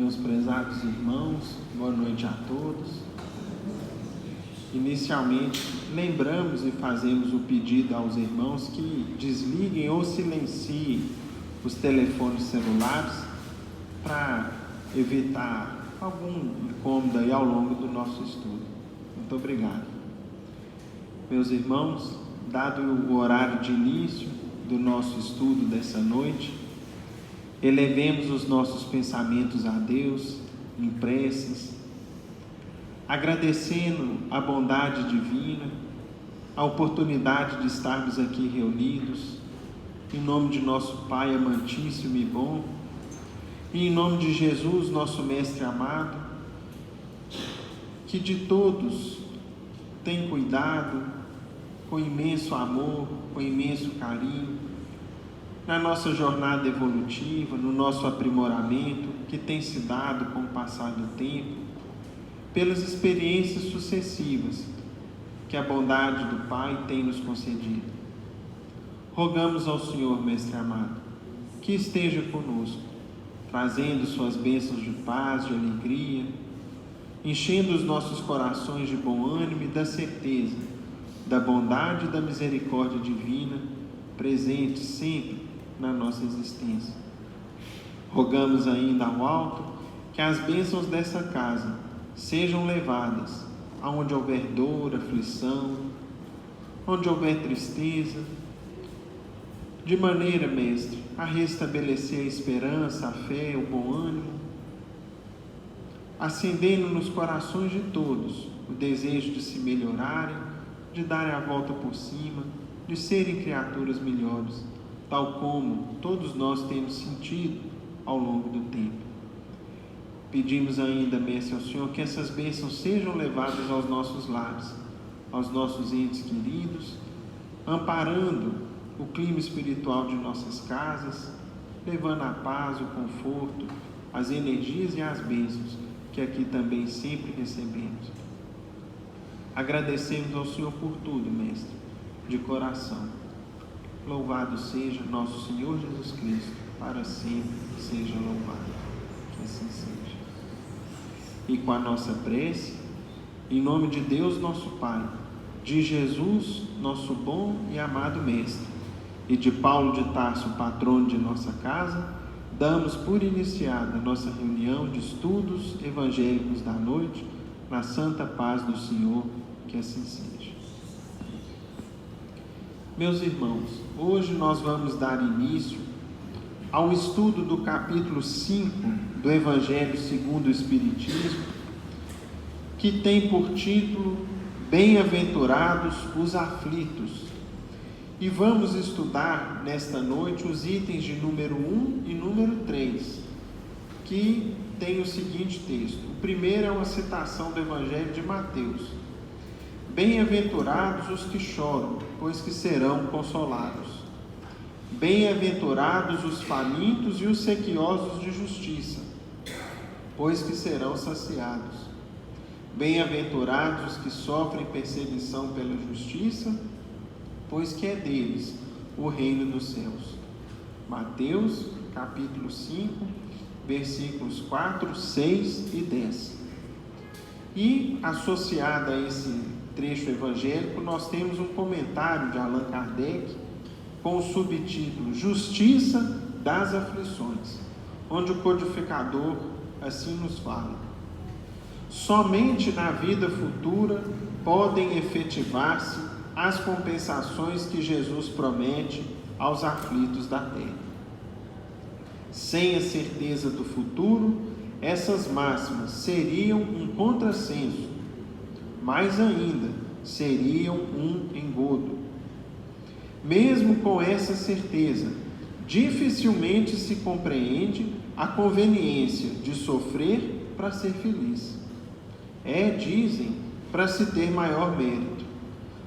Meus prezados irmãos, boa noite a todos. Inicialmente, lembramos e fazemos o pedido aos irmãos que desliguem ou silenciem os telefones celulares para evitar algum incômodo aí ao longo do nosso estudo. Muito obrigado. Meus irmãos, dado o horário de início do nosso estudo dessa noite, elevemos os nossos pensamentos a Deus em preces, agradecendo a bondade divina, a oportunidade de estarmos aqui reunidos, em nome de nosso Pai amantíssimo e bom, e em nome de Jesus, nosso Mestre amado, que de todos tem cuidado, com imenso amor, com imenso carinho, na nossa jornada evolutiva, no nosso aprimoramento, que tem se dado com o passar do tempo, pelas experiências sucessivas que a bondade do Pai tem nos concedido. Rogamos ao Senhor, Mestre amado, que esteja conosco, trazendo suas bênçãos de paz, de alegria, enchendo os nossos corações de bom ânimo e da certeza da bondade e da misericórdia divina presente sempre na nossa existência. Rogamos ainda ao alto que as bênçãos dessa casa sejam levadas aonde houver dor, aflição, onde houver tristeza, de maneira, Mestre, a restabelecer a esperança, a fé, o bom ânimo, acendendo nos corações de todos o desejo de se melhorarem, de darem a volta por cima, de serem criaturas melhores, tal como todos nós temos sentido ao longo do tempo. Pedimos ainda, Mestre, ao Senhor, que essas bênçãos sejam levadas aos nossos lares, aos nossos entes queridos, amparando o clima espiritual de nossas casas, levando a paz, o conforto, as energias e as bênçãos que aqui também sempre recebemos. Agradecemos ao Senhor por tudo, Mestre, de coração. Louvado seja nosso Senhor Jesus Cristo, para sempre seja louvado. Que assim seja. E com a nossa prece, em nome de Deus nosso Pai, de Jesus, nosso bom e amado Mestre, e de Paulo de Tarso, patrono de nossa casa, damos por iniciada nossa reunião de estudos evangélicos da noite, na santa paz do Senhor, que assim seja. Meus irmãos, hoje nós vamos dar início ao estudo do capítulo 5 do Evangelho segundo o Espiritismo, que tem por título Bem-aventurados os aflitos. E vamos estudar nesta noite os itens de número 1 e número 3, que tem o seguinte texto. O primeiro é uma citação do Evangelho de Mateus. Bem-aventurados os que choram, pois que serão consolados. Bem-aventurados os famintos e os sequiosos de justiça, pois que serão saciados. Bem-aventurados os que sofrem perseguição pela justiça, pois que é deles o reino dos céus. Mateus, capítulo 5, versículos 4, 6 e 10. E, associado a esse trecho evangélico, nós temos um comentário de Allan Kardec com o subtítulo Justiça das Aflições, onde o codificador assim nos fala: somente na vida futura podem efetivar-se as compensações que Jesus promete aos aflitos da terra. Sem a certeza do futuro, essas máximas seriam um contrassenso, mais ainda, seriam um engodo. Mesmo com essa certeza, dificilmente se compreende a conveniência de sofrer para ser feliz. Dizem, para se ter maior mérito.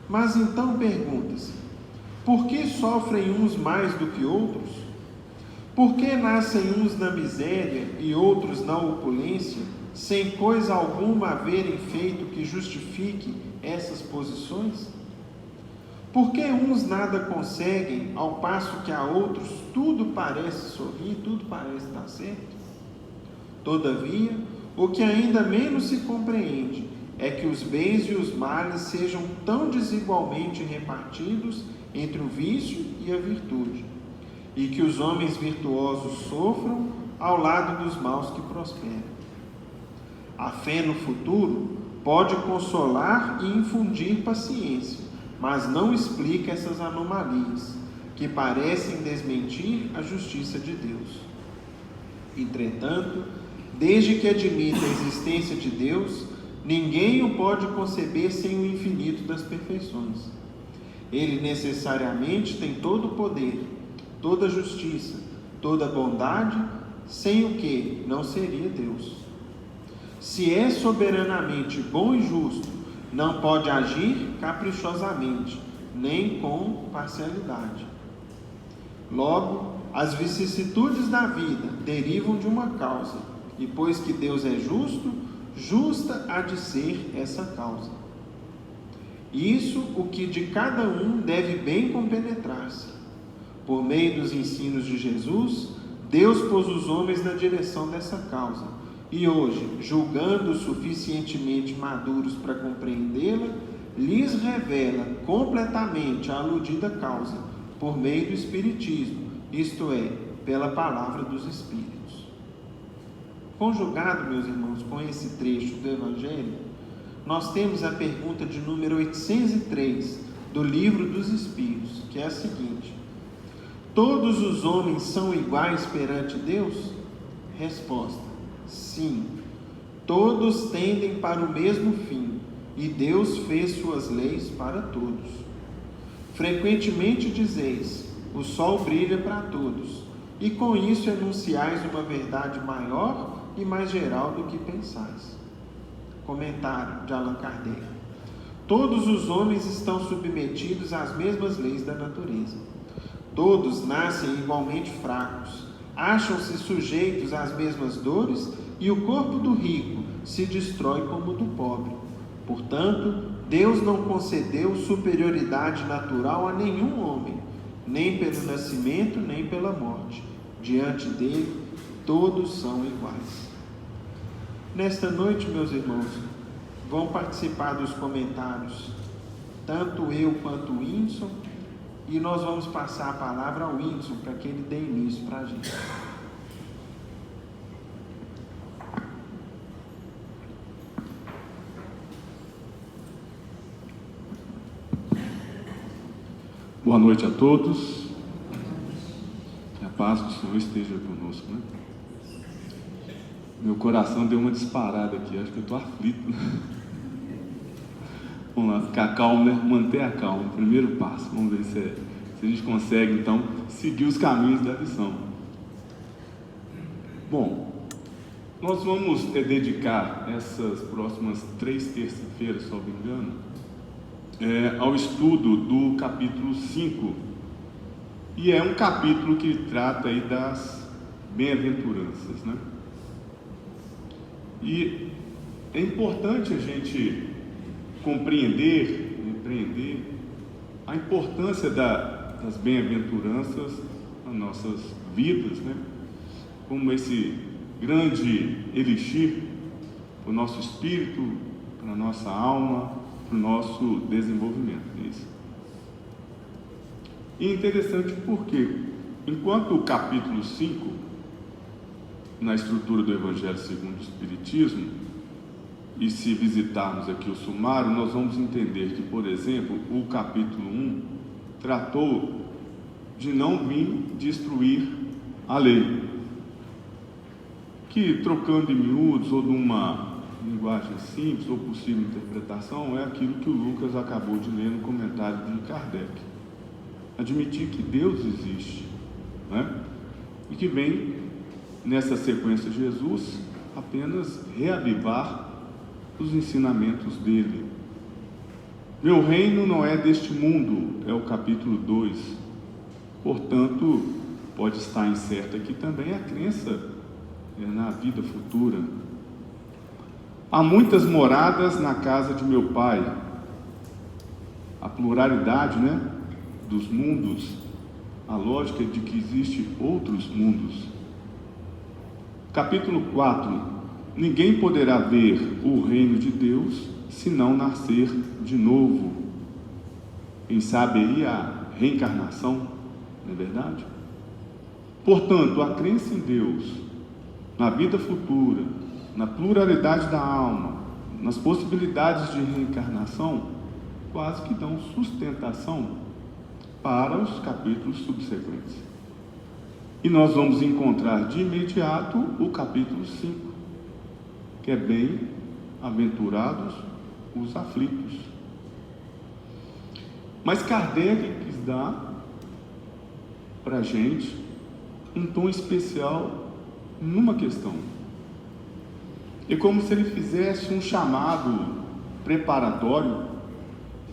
Mas então pergunta-se: por que sofrem uns mais do que outros? Por que nascem uns na miséria e outros na opulência, sem coisa alguma haverem feito que justifique essas posições? Por que uns nada conseguem, ao passo que a outros tudo parece sorrir, tudo parece dar certo? Todavia, o que ainda menos se compreende é que os bens e os males sejam tão desigualmente repartidos entre o vício e a virtude, e que os homens virtuosos sofram ao lado dos maus que prosperam. A fé no futuro pode consolar e infundir paciência, mas não explica essas anomalias, que parecem desmentir a justiça de Deus. Entretanto, desde que admita a existência de Deus, ninguém o pode conceber sem o infinito das perfeições. Ele necessariamente tem todo o poder, toda a justiça, toda a bondade, sem o que não seria Deus. Se é soberanamente bom e justo, não pode agir caprichosamente, nem com parcialidade. Logo, as vicissitudes da vida derivam de uma causa, e pois que Deus é justo, justa há de ser essa causa. Isso o que de cada um deve bem compenetrar-se. Por meio dos ensinos de Jesus, Deus pôs os homens na direção dessa causa, e hoje, julgando-os suficientemente maduros para compreendê-la, lhes revela completamente a aludida causa, por meio do Espiritismo, isto é, pela palavra dos Espíritos. Conjugado, meus irmãos, com esse trecho do Evangelho, nós temos a pergunta de número 803 do Livro dos Espíritos, que é a seguinte: todos os homens são iguais perante Deus? Resposta: sim. Todos tendem para o mesmo fim, e Deus fez suas leis para todos. Frequentemente dizeis: o sol brilha para todos, e com isso enunciais uma verdade maior e mais geral do que pensais. Comentário de Allan Kardec: todos os homens estão submetidos às mesmas leis da natureza. Todos nascem igualmente fracos, acham-se sujeitos às mesmas dores, e o corpo do rico se destrói como o do pobre. Portanto, Deus não concedeu superioridade natural a nenhum homem, nem pelo nascimento, nem pela morte. Diante dele, todos são iguais. Nesta noite, meus irmãos, vão participar dos comentários tanto eu quanto o Whindersson, e nós vamos passar a palavra ao Whindersson para que ele dê início para a gente. Boa noite a todos. Que a paz do Senhor esteja conosco, né? Meu coração deu uma disparada aqui, acho que eu estou aflito. Vamos lá, ficar calmo, né? Manter a calma, primeiro passo. Vamos ver se a gente consegue, então, seguir os caminhos da lição. Bom, nós vamos dedicar essas próximas 3 terças-feiras, se não me engano, ao estudo do capítulo 5. E é um capítulo que trata aí das bem-aventuranças, né? E é importante a gente compreender a importância das bem-aventuranças nas nossas vidas, né? Como esse grande elixir para o nosso espírito, para a nossa alma, para o nosso desenvolvimento. Isso. E é interessante porque, enquanto o capítulo 5, na estrutura do Evangelho segundo o Espiritismo, e se visitarmos aqui o sumário, nós vamos entender que, por exemplo, o capítulo 1 tratou de não vir destruir a lei, que, trocando em miúdos ou numa linguagem simples ou possível interpretação, é aquilo que o Lucas acabou de ler no comentário de Kardec. Admitir que Deus existe, né? E que vem, nessa sequência, Jesus apenas reavivar os ensinamentos dele. Meu reino não é deste mundo, é o capítulo 2. Portanto, pode estar incerta aqui também a crença na vida futura. Há muitas moradas na casa de meu Pai. A pluralidade, né, dos mundos, a lógica de que existem outros mundos. Capítulo 4: ninguém poderá ver o reino de Deus se não nascer de novo. Quem sabe aí a reencarnação, não é verdade? Portanto, a crença em Deus, na vida futura, na pluralidade da alma, nas possibilidades de reencarnação, quase que dão sustentação para os capítulos subsequentes. E nós vamos encontrar de imediato o capítulo 5, que é bem-aventurados os aflitos. Mas Kardec quis dar para a gente um tom especial numa questão. É como se ele fizesse um chamado preparatório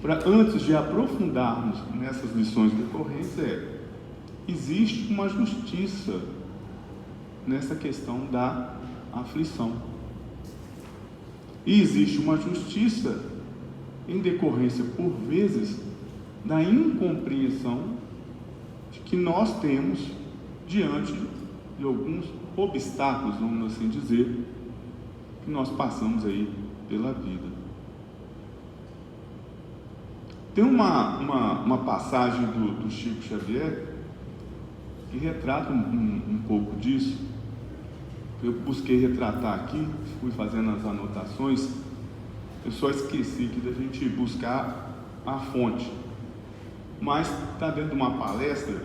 para, antes de aprofundarmos nessas lições decorrentes, existe uma justiça nessa questão da aflição. E existe uma justiça em decorrência, por vezes, da incompreensão que nós temos diante de alguns obstáculos, vamos assim dizer, que nós passamos aí pela vida. Tem uma passagem do Chico Xavier que retrata um pouco disso. Eu busquei retratar aqui, fui fazendo as anotações, eu só esqueci aqui da gente buscar a fonte, mas está dentro de uma palestra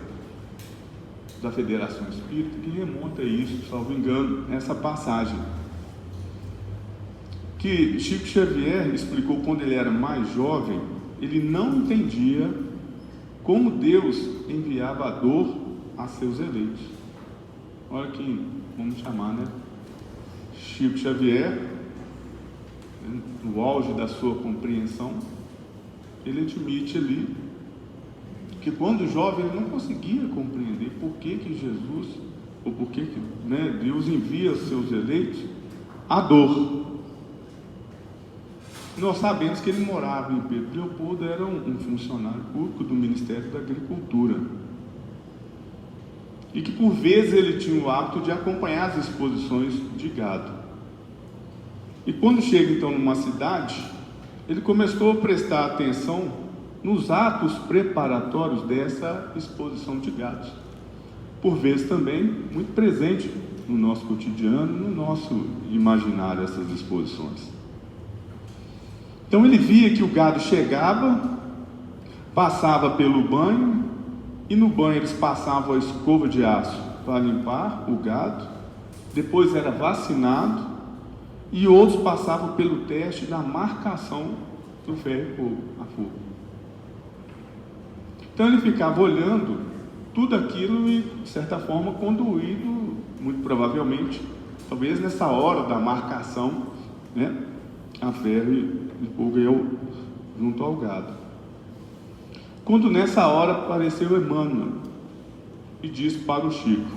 da Federação Espírita que remonta a isso, salvo engano, essa passagem que Chico Xavier explicou quando ele era mais jovem. Ele não entendia como Deus enviava a dor a seus eleitos. Olha que, vamos chamar, né? Chico Xavier, no auge da sua compreensão, ele admite ali que quando jovem ele não conseguia compreender por que Jesus, ou por que Deus envia aos seus eleitos a dor. Nós sabemos que ele morava em Pedro Leopoldo, era um funcionário público do Ministério da Agricultura, e que por vezes ele tinha o hábito de acompanhar as exposições de gado. E quando chega então numa cidade, ele começou a prestar atenção nos atos preparatórios dessa exposição de gados, por vezes também muito presente no nosso cotidiano, no nosso imaginário, essas exposições. Então ele via que o gado chegava, passava pelo banho, e no banho eles passavam a escova de aço para limpar o gado, depois era vacinado, e outros passavam pelo teste da marcação do ferro a fogo. Então ele ficava olhando tudo aquilo e, de certa forma, conduído, muito provavelmente, talvez nessa hora da marcação, a ferro e fogo junto ao gado. Quando nessa hora apareceu Emmanuel e disse para o Chico,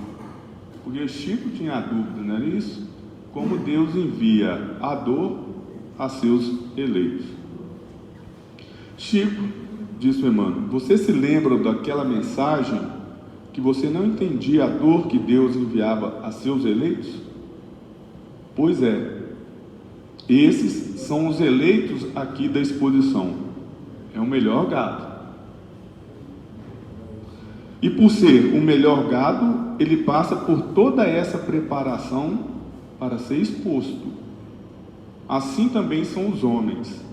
porque o Chico tinha a dúvida, não era isso? Como Deus envia a dor a seus eleitos. Chico, disse o Emmanuel, você se lembra daquela mensagem que você não entendia a dor que Deus enviava a seus eleitos? Pois é, esses são os eleitos aqui da exposição. É o melhor gado. E por ser o melhor gado, ele passa por toda essa preparação para ser exposto. Assim também são os homens.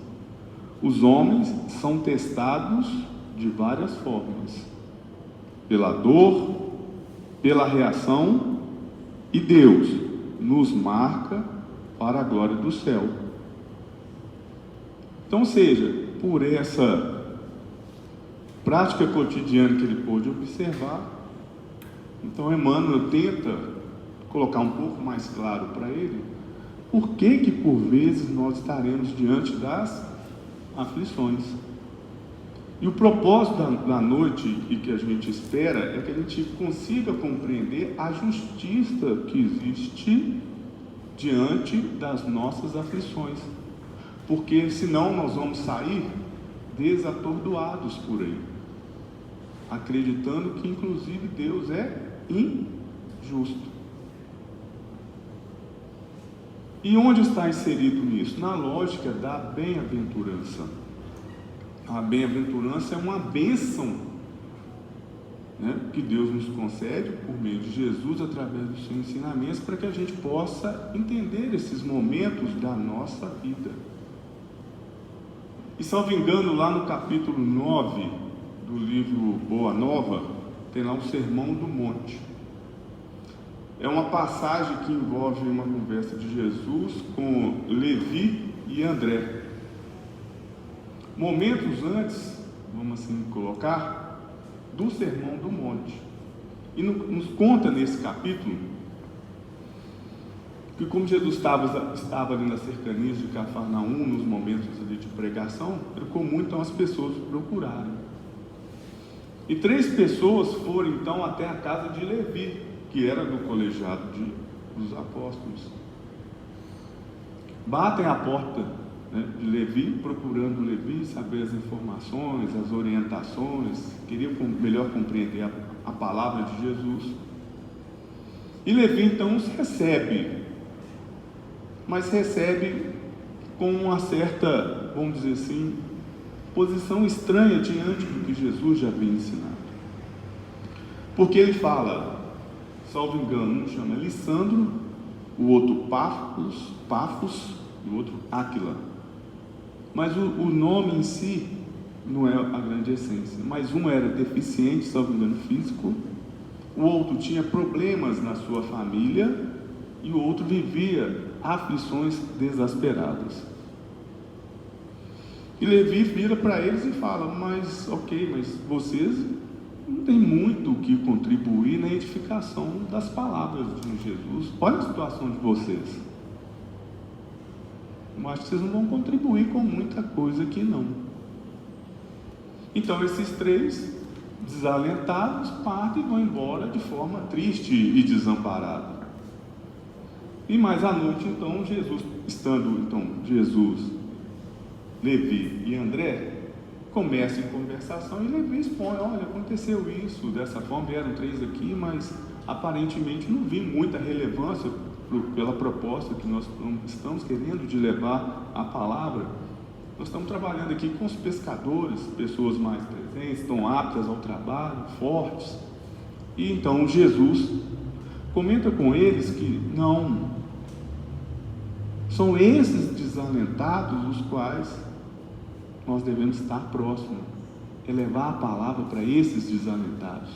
Os homens são testados de várias formas: pela dor, pela reação, e Deus nos marca para a glória do céu. Então, seja por essa prática cotidiana que ele pôde observar, então Emmanuel tenta colocar um pouco mais claro para ele por que por vezes nós estaremos diante das aflições. E o propósito da noite e que a gente espera é que a gente consiga compreender a justiça que existe diante das nossas aflições, porque senão nós vamos sair desatordoados por aí, acreditando que inclusive Deus é injusto. E onde está inserido nisso? Na lógica da bem-aventurança. A bem-aventurança é uma bênção, né, que Deus nos concede por meio de Jesus, através dos seus ensinamentos, para que a gente possa entender esses momentos da nossa vida. E, salvo engano, lá no capítulo 9 do livro Boa Nova, tem lá o Sermão do Monte. É uma passagem que envolve uma conversa de Jesus com Levi e André. Momentos antes, vamos assim colocar, do Sermão do Monte. E nos conta nesse capítulo que, como Jesus estava ali nas cercanias de Cafarnaum, nos momentos ali de pregação, era comum então as pessoas procurarem. E 3 pessoas foram então até a casa de Levi, que era do colegiado dos apóstolos. Batem à porta, né, de Levi, procurando Levi, saber as informações, as orientações, queriam melhor compreender a palavra de Jesus. E Levi então os recebe, mas recebe com uma certa, vamos dizer assim, posição estranha diante do que Jesus já havia ensinado. Porque ele fala, salvo engano, um chama Lissandro, o outro Pafos e o outro Áquila. Mas o nome em si não é a grande essência. Mas um era deficiente, salvo engano, físico, o outro tinha problemas na sua família e o outro vivia aflições desesperadas. E Levi vira para eles e fala, mas vocês não têm muito o que contribuir na edificação das palavras de Jesus. Olha a situação de vocês. Eu acho que vocês não vão contribuir com muita coisa aqui não. Então esses 3 desalentados partem e vão embora de forma triste e desamparada. E mais à noite então Jesus, Levi e André começam em conversação e Levi expõe, olha, aconteceu isso, dessa forma, vieram 3 aqui, mas aparentemente não vi muita relevância pela proposta que nós estamos querendo de levar a palavra. Nós estamos trabalhando aqui com os pescadores, pessoas mais presentes, estão aptas ao trabalho, fortes. E então Jesus comenta com eles que não, são esses desalentados os quais nós devemos estar próximos, é levar a palavra para esses desalentados,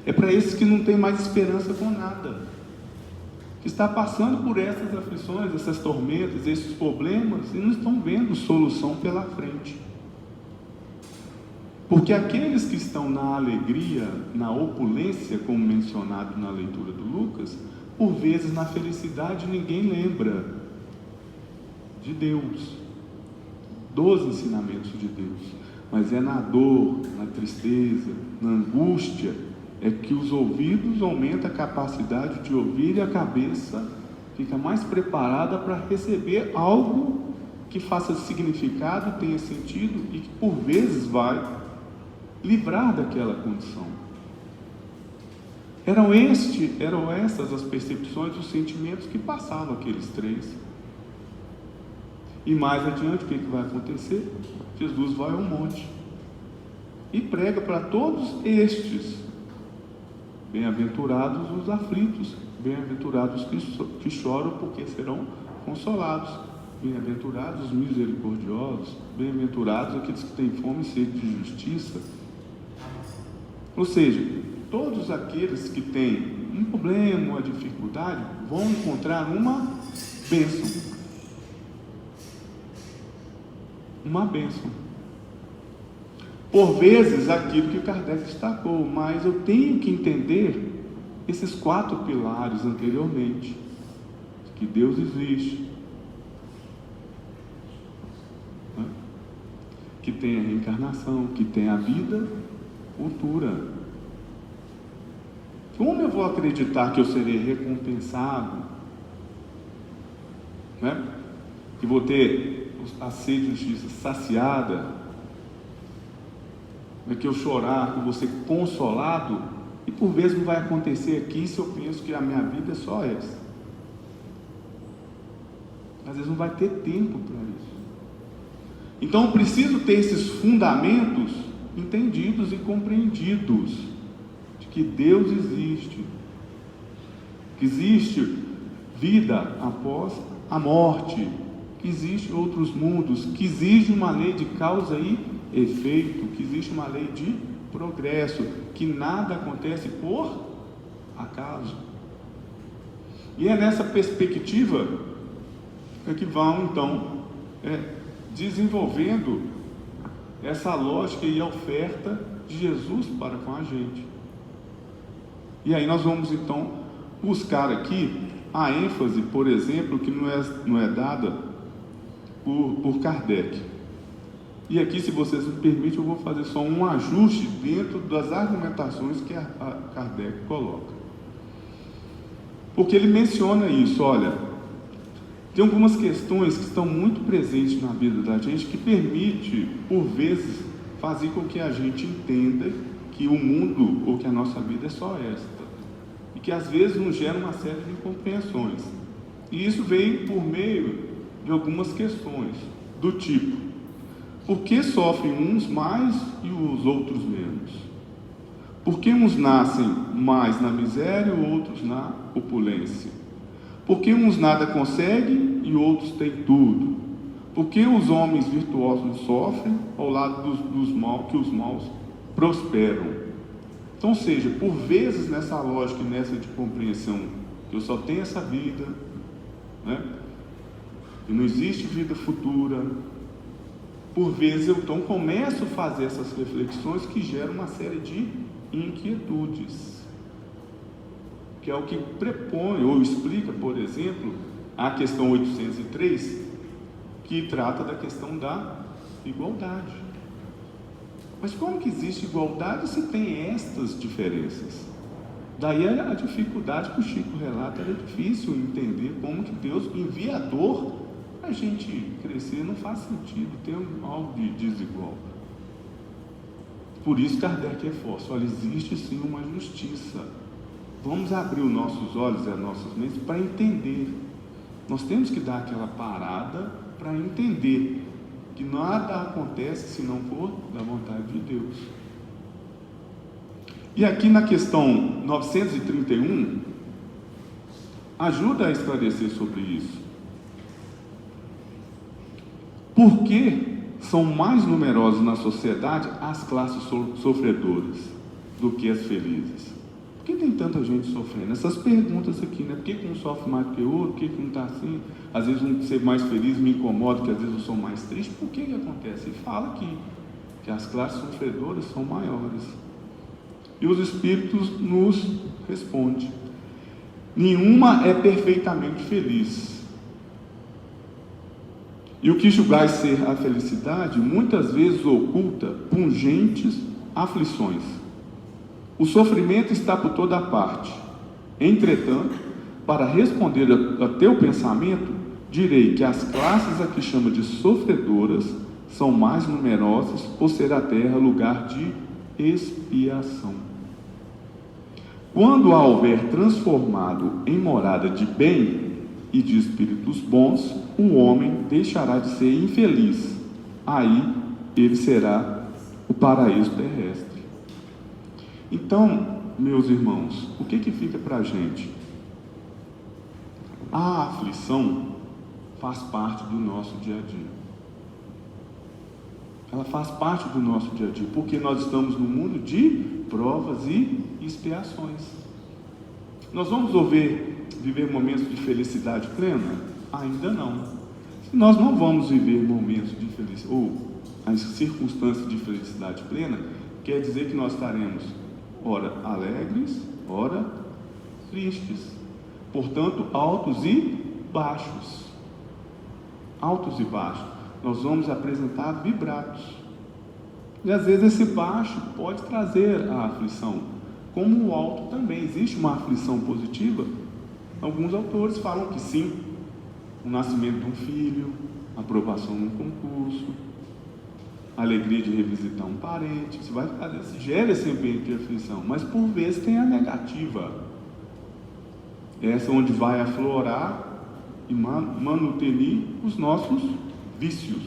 é para esses que não têm mais esperança com nada, que está passando por essas aflições, essas tormentas, esses problemas e não estão vendo solução pela frente. Porque aqueles que estão na alegria, na opulência, como mencionado na leitura do Lucas, por vezes na felicidade ninguém lembra de Deus, dos ensinamentos de Deus, mas é na dor, na tristeza, na angústia, é que os ouvidos aumentam a capacidade de ouvir e a cabeça fica mais preparada para receber algo que faça significado, tenha sentido e que por vezes vai livrar daquela condição. Eram essas as percepções, os sentimentos que passavam aqueles 3. E mais adiante, o que vai acontecer? Jesus vai ao monte e prega para todos estes. Bem-aventurados os aflitos, bem-aventurados que choram, porque serão consolados. Bem-aventurados os misericordiosos, bem-aventurados aqueles que têm fome e sede de justiça. Ou seja, todos aqueles que têm um problema, uma dificuldade, vão encontrar uma bênção. Uma bênção. Por vezes, aquilo que Kardec destacou, mas eu tenho que entender esses 4 pilares anteriormente, que Deus existe, né? Que tem a reencarnação, que tem a vida futura. Como eu vou acreditar que eu serei recompensado, né? Que vou ter a sede de justiça saciada, que eu chorar, que eu vou ser consolado, e por vezes não vai acontecer aqui se eu penso que a minha vida é só essa. às vezes não vai ter tempo para isso. Então eu preciso ter esses fundamentos entendidos e compreendidos, de que Deus existe, que existe vida após a morte, que existe outros mundos, que existe uma lei de causa e efeito, que existe uma lei de progresso, que nada acontece por acaso. E é nessa perspectiva que vão então desenvolvendo essa lógica e a oferta de Jesus para com a gente. E aí nós vamos então buscar aqui a ênfase, por exemplo, que não é dada por Kardec. E aqui, se vocês me permitem, eu vou fazer só um ajuste dentro das argumentações que a Kardec coloca. Porque ele menciona isso, olha, tem algumas questões que estão muito presentes na vida da gente, que permite, por vezes, fazer com que a gente entenda que o mundo, ou que a nossa vida é só esta. E que às vezes nos gera uma série de incompreensões. E isso veio por meio de algumas questões, do tipo: por que sofrem uns mais e os outros menos? Por que uns nascem mais na miséria e outros na opulência? Por que uns nada conseguem e outros têm tudo? Por que os homens virtuosos sofrem ao lado dos maus, que os maus prosperam? Então, ou seja, por vezes nessa lógica e nessa de compreensão, que eu só tenho essa vida, né? E não existe vida futura, por vezes eu então começo a fazer essas reflexões que geram uma série de inquietudes, que é o que prepõe ou explica, por exemplo, a questão 803, que trata da questão da igualdade. Mas como que existe igualdade se tem estas diferenças? Daí a dificuldade que o Chico relata, era difícil entender como que Deus envia a dor para a gente crescer. Não faz sentido, tem algo de desigual. Por isso Kardec reforça, olha, existe sim uma justiça. Vamos abrir os nossos olhos e as nossas mentes para entender. Nós temos que dar aquela parada para entender que nada acontece se não for da vontade de Deus. E aqui na questão 931, ajuda a esclarecer sobre isso. Por que são mais numerosas na sociedade as classes sofredoras do que as felizes? Por que tem tanta gente sofrendo? Essas perguntas aqui, né? Por que um sofre mais que o outro? Por que não está assim? Às vezes um ser mais feliz me incomoda, que às vezes eu sou mais triste. Por que acontece? E fala aqui que as classes sofredoras são maiores. E os Espíritos nos respondem: nenhuma é perfeitamente feliz. E o que julgais ser a felicidade, muitas vezes oculta pungentes aflições. O sofrimento está por toda parte. Entretanto, para responder a teu pensamento, direi que as classes a que chama de sofredoras são mais numerosas, por ser a terra lugar de expiação. Quando a houver transformado em morada de bem e de espíritos bons, o homem deixará de ser infeliz. Aí ele será o paraíso terrestre. Então, meus irmãos, o que fica para a gente? A aflição faz parte do nosso dia a dia. Ela faz parte do nosso dia a dia, porque nós estamos no mundo de provas e expiações. Nós vamos viver momentos de felicidade plena? Ainda não. Se nós não vamos viver momentos de felicidade, ou as circunstâncias de felicidade plena, quer dizer que nós estaremos ora alegres, ora tristes. Portanto, altos e baixos. Altos e baixos. Nós vamos apresentar vibratos. E às vezes esse baixo pode trazer a aflição, como o alto também. Existe uma aflição positiva? Alguns autores falam que sim. O nascimento de um filho, aprovação num concurso, alegria de revisitar um parente. Isso vai fazer, gera esse ambiente de aflição. Mas por vezes tem a negativa. Essa onde vai aflorar e manutenir os nossos vícios.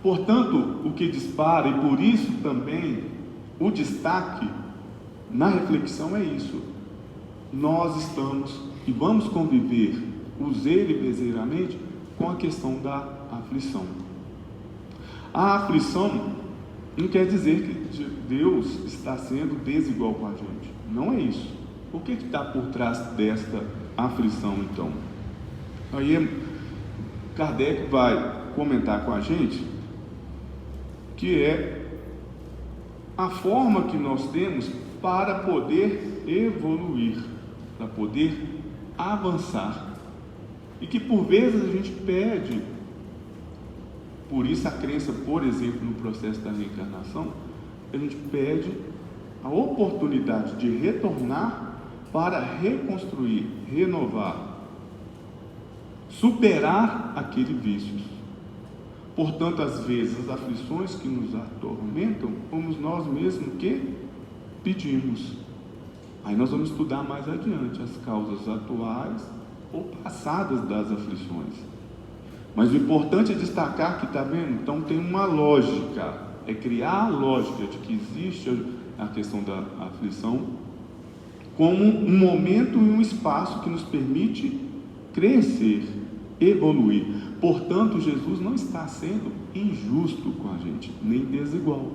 Portanto, o que dispara, e por isso também o destaque na reflexão é isso: nós estamos e vamos conviver useiro-bezeiramente com a questão da aflição. A aflição não quer dizer que Deus está sendo desigual com a gente, não é isso. O que está por trás desta aflição, então? Aí Kardec vai comentar com a gente que é a forma que nós temos para poder evoluir, para poder avançar, e que por vezes a gente perde. Por isso a crença, por exemplo, no processo da reencarnação, a gente perde a oportunidade de retornar para reconstruir, renovar, superar aquele vício. Portanto, às vezes, as aflições que nos atormentam, fomos nós mesmos que pedimos. Aí nós vamos estudar mais adiante as causas atuais ou passadas das aflições. Mas o importante é destacar que, está vendo? Então tem uma lógica, é criar a lógica de que existe a questão da aflição como um momento e um espaço que nos permite crescer, evoluir. Portanto, Jesus não está sendo injusto com a gente, nem desigual.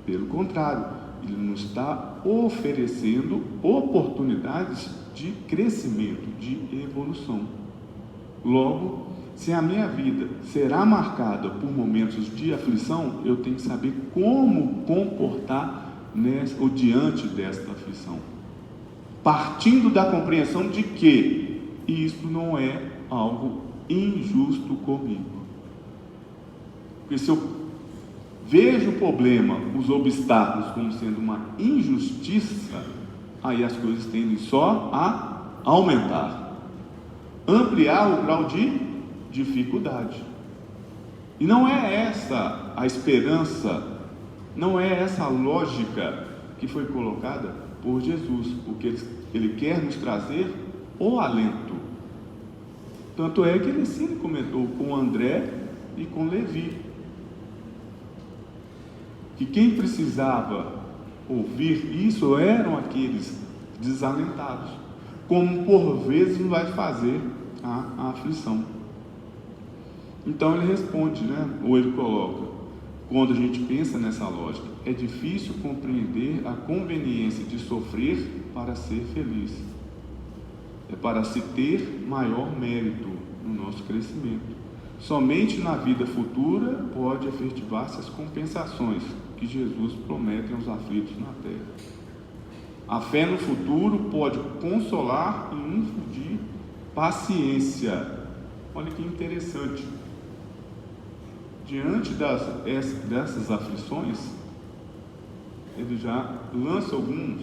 Pelo contrário, Ele nos está oferecendo oportunidades de crescimento, de evolução. Logo, se a minha vida será marcada por momentos de aflição, eu tenho que saber como comportar ou diante desta aflição, partindo da compreensão de que isto não é algo injusto comigo. Porque se eu vejo o problema, os obstáculos como sendo uma injustiça, aí as coisas tendem só a aumentar, ampliar o grau de dificuldade. E não é essa a esperança, não é essa a lógica que foi colocada por Jesus, porque Ele quer nos trazer o alento. Tanto é que Ele sim comentou com André e com Levi, que quem precisava ouvir isso eram aqueles desalentados, como por vezes vai fazer a aflição. Então ele responde, ou ele coloca: quando a gente pensa nessa lógica, é difícil compreender a conveniência de sofrer para ser feliz. É para se ter maior mérito no nosso crescimento. Somente na vida futura pode efetivar-se as compensações que Jesus promete aos aflitos na terra. A fé no futuro pode consolar e infundir paciência. Olha que interessante. Diante dessas aflições, ele já lança alguns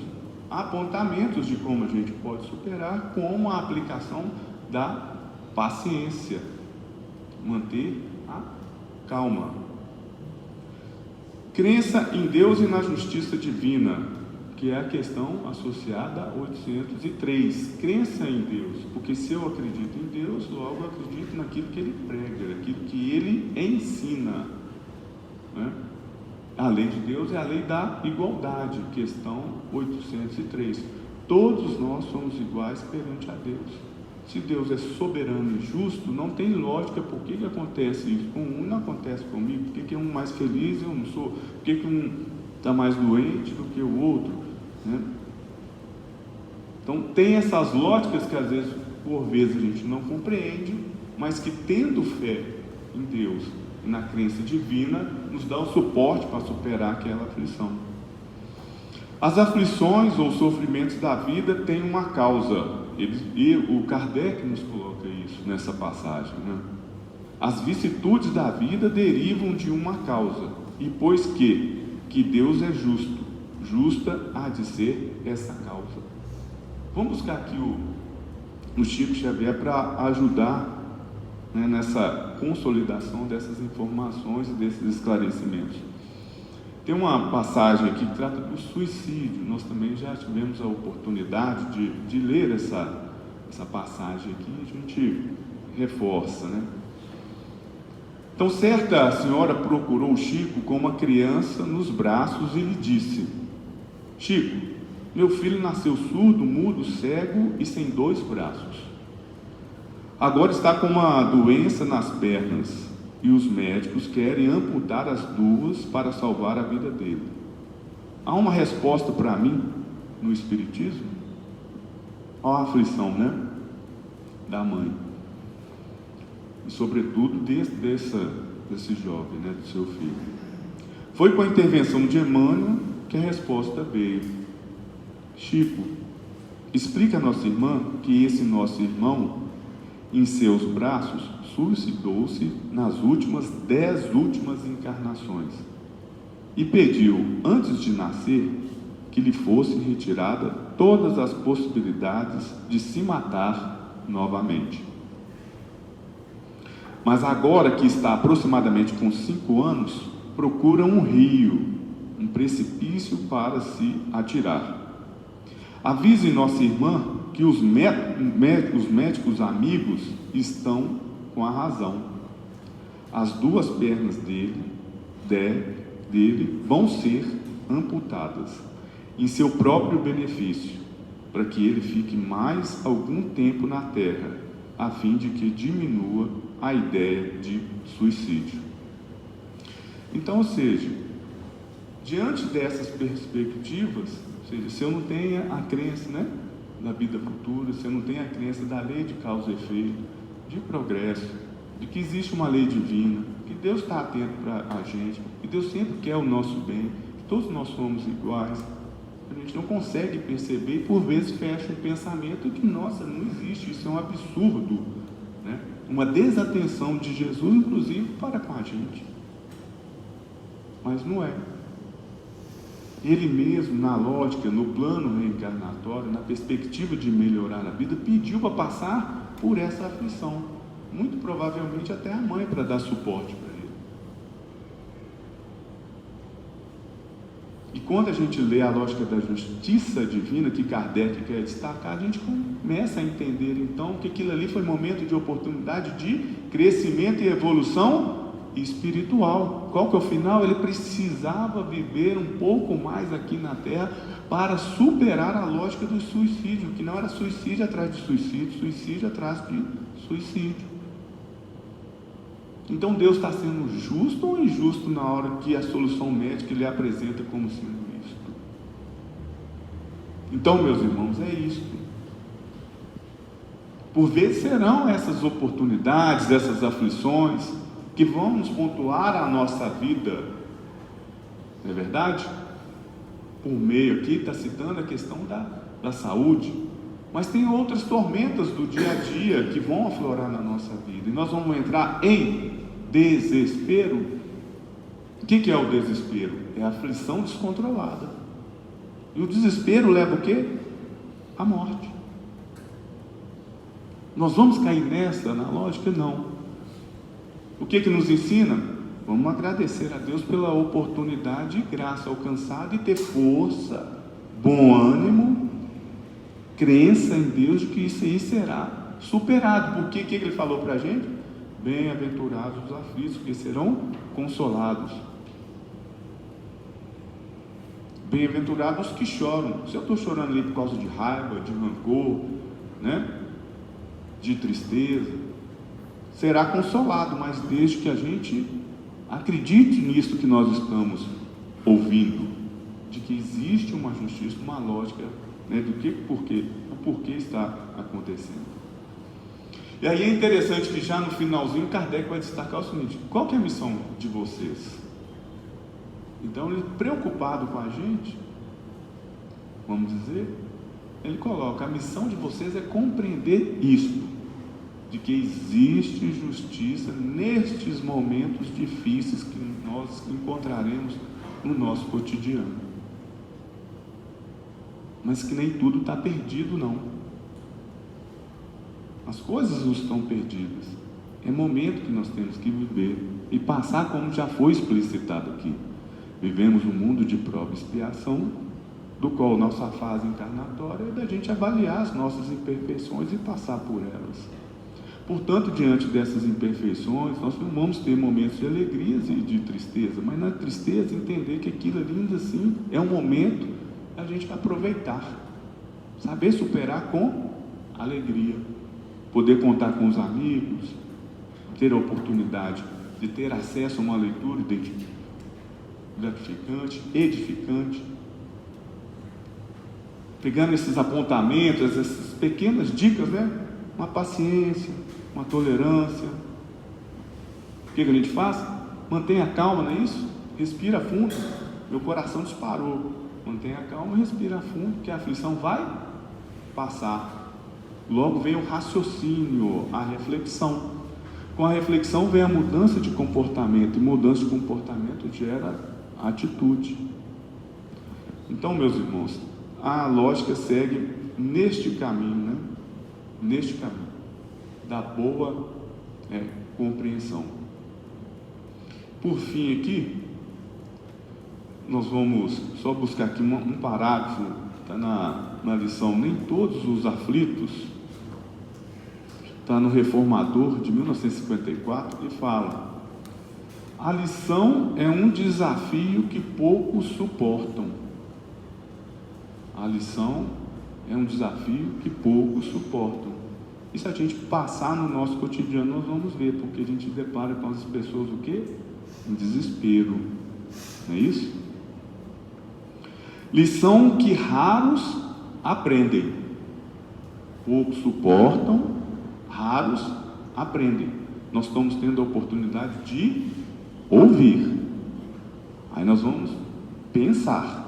apontamentos de como a gente pode superar, como a aplicação da paciência, manter a calma. Crença em Deus e na justiça divina, que é a questão associada a 803. Crença em Deus, porque se eu acredito em Deus, logo eu acredito naquilo que Ele prega, naquilo que Ele ensina, A lei de Deus é a lei da igualdade, questão 803. Todos nós somos iguais perante a Deus. Se Deus é soberano e justo, não tem lógica por que acontece isso com um e não acontece comigo. Por que um mais feliz e eu não sou? Por que um está mais doente do que o outro? Então tem essas lógicas que às vezes, por vezes, a gente não compreende, mas que tendo fé em Deus e na crença divina, nos dá o suporte para superar aquela aflição. As aflições ou sofrimentos da vida têm uma causa, e o Kardec nos coloca isso nessa passagem, As vicissitudes da vida derivam de uma causa, e pois que Deus é justo, justa há de ser essa causa. Vamos buscar aqui o Chico Xavier para ajudar nessa consolidação dessas informações e desses esclarecimentos. Tem uma passagem aqui que trata do suicídio. Nós também já tivemos a oportunidade de ler essa passagem aqui, a gente reforça, né? Então, certa senhora procurou o Chico com uma criança nos braços e lhe disse: Chico, meu filho nasceu surdo, mudo, cego e sem 2 braços. Agora está com uma doença nas pernas e os médicos querem amputar as 2 para salvar a vida dele. Há uma resposta para mim no Espiritismo? Olha a aflição, né? Da mãe. E sobretudo desse jovem, né? Do seu filho. Foi com a intervenção de Emmanuel que a resposta veio. Chico, explica a nossa irmã que esse nosso irmão, em seus braços, suicidou-se nas 10 últimas encarnações e pediu, antes de nascer, que lhe fosse retirada todas as possibilidades de se matar novamente. Mas agora que está aproximadamente com 5 anos, procura um rio, um precipício para se atirar. Avise nossa irmã que os médicos amigos estão com a razão. As 2 pernas dele vão ser amputadas em seu próprio benefício, para que ele fique mais algum tempo na terra, a fim de que diminua a ideia de suicídio. Então, ou seja, diante dessas perspectivas, ou seja, se eu não tenho a crença, né, da vida futura, se eu não tenho a crença da lei de causa e efeito, de progresso, de que existe uma lei divina, que Deus está atento para a gente, que Deus sempre quer o nosso bem, que todos nós somos iguais, a gente não consegue perceber e por vezes fecha um pensamento que, nossa, não existe, isso é um absurdo, né? Uma desatenção de Jesus, inclusive, para com a gente. Mas não é. Ele mesmo, na lógica, no plano reencarnatório, na perspectiva de melhorar a vida, pediu para passar por essa aflição. Muito provavelmente até a mãe, para dar suporte para ele. E quando a gente lê a lógica da justiça divina, que Kardec quer destacar, a gente começa a entender então que aquilo ali foi momento de oportunidade de crescimento e evolução espiritual. Qual que é o final? Ele precisava viver um pouco mais aqui na Terra para superar a lógica do suicídio, que não era suicídio atrás de suicídio, suicídio atrás de suicídio. Então Deus está sendo justo ou injusto na hora que a solução médica lhe apresenta como sendo isto? Então, meus irmãos, é isto. Por vezes serão essas oportunidades, essas aflições, que vão nos pontuar a nossa vida, não é verdade? Por meio aqui, está citando a questão da saúde, mas tem outras tormentas do dia a dia que vão aflorar na nossa vida, e nós vamos entrar em desespero. O que é o desespero? É a aflição descontrolada, e o desespero leva o quê? A morte. Nós vamos cair nessa, na lógica? Não. O que nos ensina? Vamos agradecer a Deus pela oportunidade e graça alcançada e ter força, bom ânimo, crença em Deus de que isso aí será superado. Porque que ele falou para a gente? Bem-aventurados os aflitos, que serão consolados. Bem-aventurados os que choram. Se eu estou chorando ali por causa de raiva, de rancor, né, de tristeza, será consolado, mas desde que a gente acredite nisso que nós estamos ouvindo, de que existe uma justiça, uma lógica, né, do que, o porquê está acontecendo. E aí é interessante que já no finalzinho Kardec vai destacar o seguinte: qual que é a missão de vocês? Então ele, preocupado com a gente, vamos dizer, ele coloca: a missão de vocês é compreender isto, de que existe justiça nestes momentos difíceis que nós encontraremos no nosso cotidiano, mas que nem tudo está perdido, não. As coisas não estão perdidas. É momento que nós temos que viver e passar como já foi explicitado aqui. Vivemos um mundo de prova e expiação, do qual nossa fase encarnatória é da gente avaliar as nossas imperfeições e passar por elas. Portanto, diante dessas imperfeições, nós não vamos ter momentos de alegrias e de tristeza, mas na tristeza entender que aquilo ali, ainda assim, é um momento a gente aproveitar, saber superar com alegria, poder contar com os amigos, ter a oportunidade de ter acesso a uma leitura gratificante, edificante, pegando esses apontamentos, essas pequenas dicas, né? Uma paciência, uma tolerância. O que a gente faz? Mantenha calma, não é isso? Respira fundo. Meu coração disparou. Mantenha calma, respira fundo, que a aflição vai passar. Logo vem o raciocínio, a reflexão. Com a reflexão vem a mudança de comportamento, e mudança de comportamento gera atitude. Então, meus irmãos, a lógica segue neste caminho, né? Neste caminho da boa compreensão. Por fim aqui, nós vamos só buscar aqui um parágrafo, está na lição Nem Todos os Aflitos, está no Reformador de 1954, e fala: a lição é um desafio que poucos suportam. A lição é um desafio que poucos suportam. E se a gente passar no nosso cotidiano, nós vamos ver, porque a gente depara com as pessoas o quê? Em desespero. Não é isso? Lição que raros aprendem. Poucos suportam, raros aprendem. Nós estamos tendo a oportunidade de ouvir. Aí nós vamos pensar.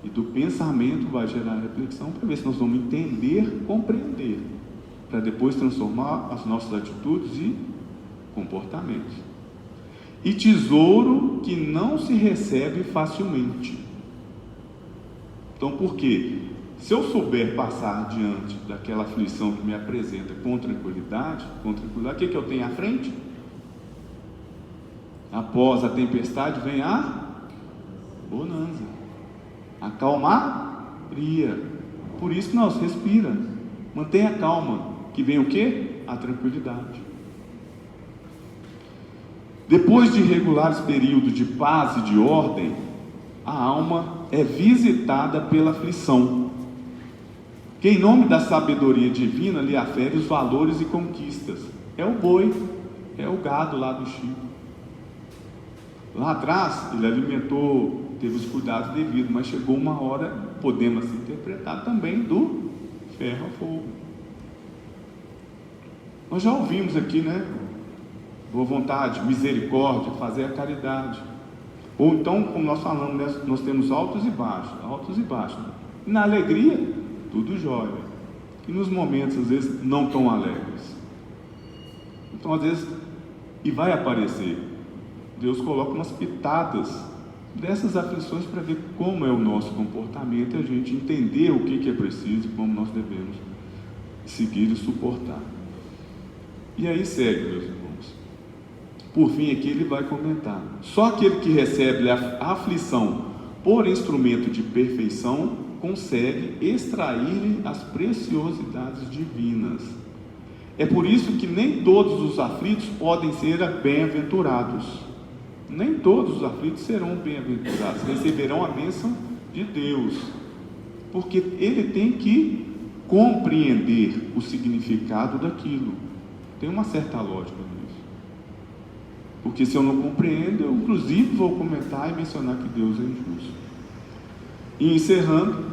E do pensamento vai gerar reflexão para ver se nós vamos entender, compreender, para depois transformar as nossas atitudes e comportamentos. E tesouro que não se recebe facilmente. Então, por quê? Se eu souber passar diante daquela aflição que me apresenta com tranquilidade, o que eu tenho à frente? Após a tempestade vem a bonança. A calmaria. Por isso que nós respira. Mantenha calma. Que vem o quê? A tranquilidade. Depois de regulares períodos de paz e de ordem, a alma é visitada pela aflição, que em nome da sabedoria divina lhe afere os valores e conquistas. É o boi, é o gado lá do Chico. Lá atrás ele alimentou, teve os cuidados devidos, mas chegou uma hora, podemos assim interpretar também, do ferro a fogo. Nós já ouvimos aqui, né? Boa vontade, misericórdia, fazer a caridade. Ou então, como nós falamos, né? Nós temos altos e baixos, altos e baixos. E na alegria, tudo jóia. E nos momentos, às vezes, não tão alegres. Então, às vezes, e vai aparecer, Deus coloca umas pitadas dessas aflições para ver como é o nosso comportamento e a gente entender o que é preciso e como nós devemos seguir e suportar. E aí segue, meus irmãos. Por fim, aqui ele vai comentar: só aquele que recebe a aflição por instrumento de perfeição consegue extrair as preciosidades divinas. É por isso que nem todos os aflitos podem ser bem-aventurados. Nem todos os aflitos serão bem-aventurados, receberão a bênção de Deus, porque ele tem que compreender o significado daquilo. Tem uma certa lógica nisso, porque se eu não compreendo, eu inclusive vou comentar e mencionar que Deus é injusto. E encerrando,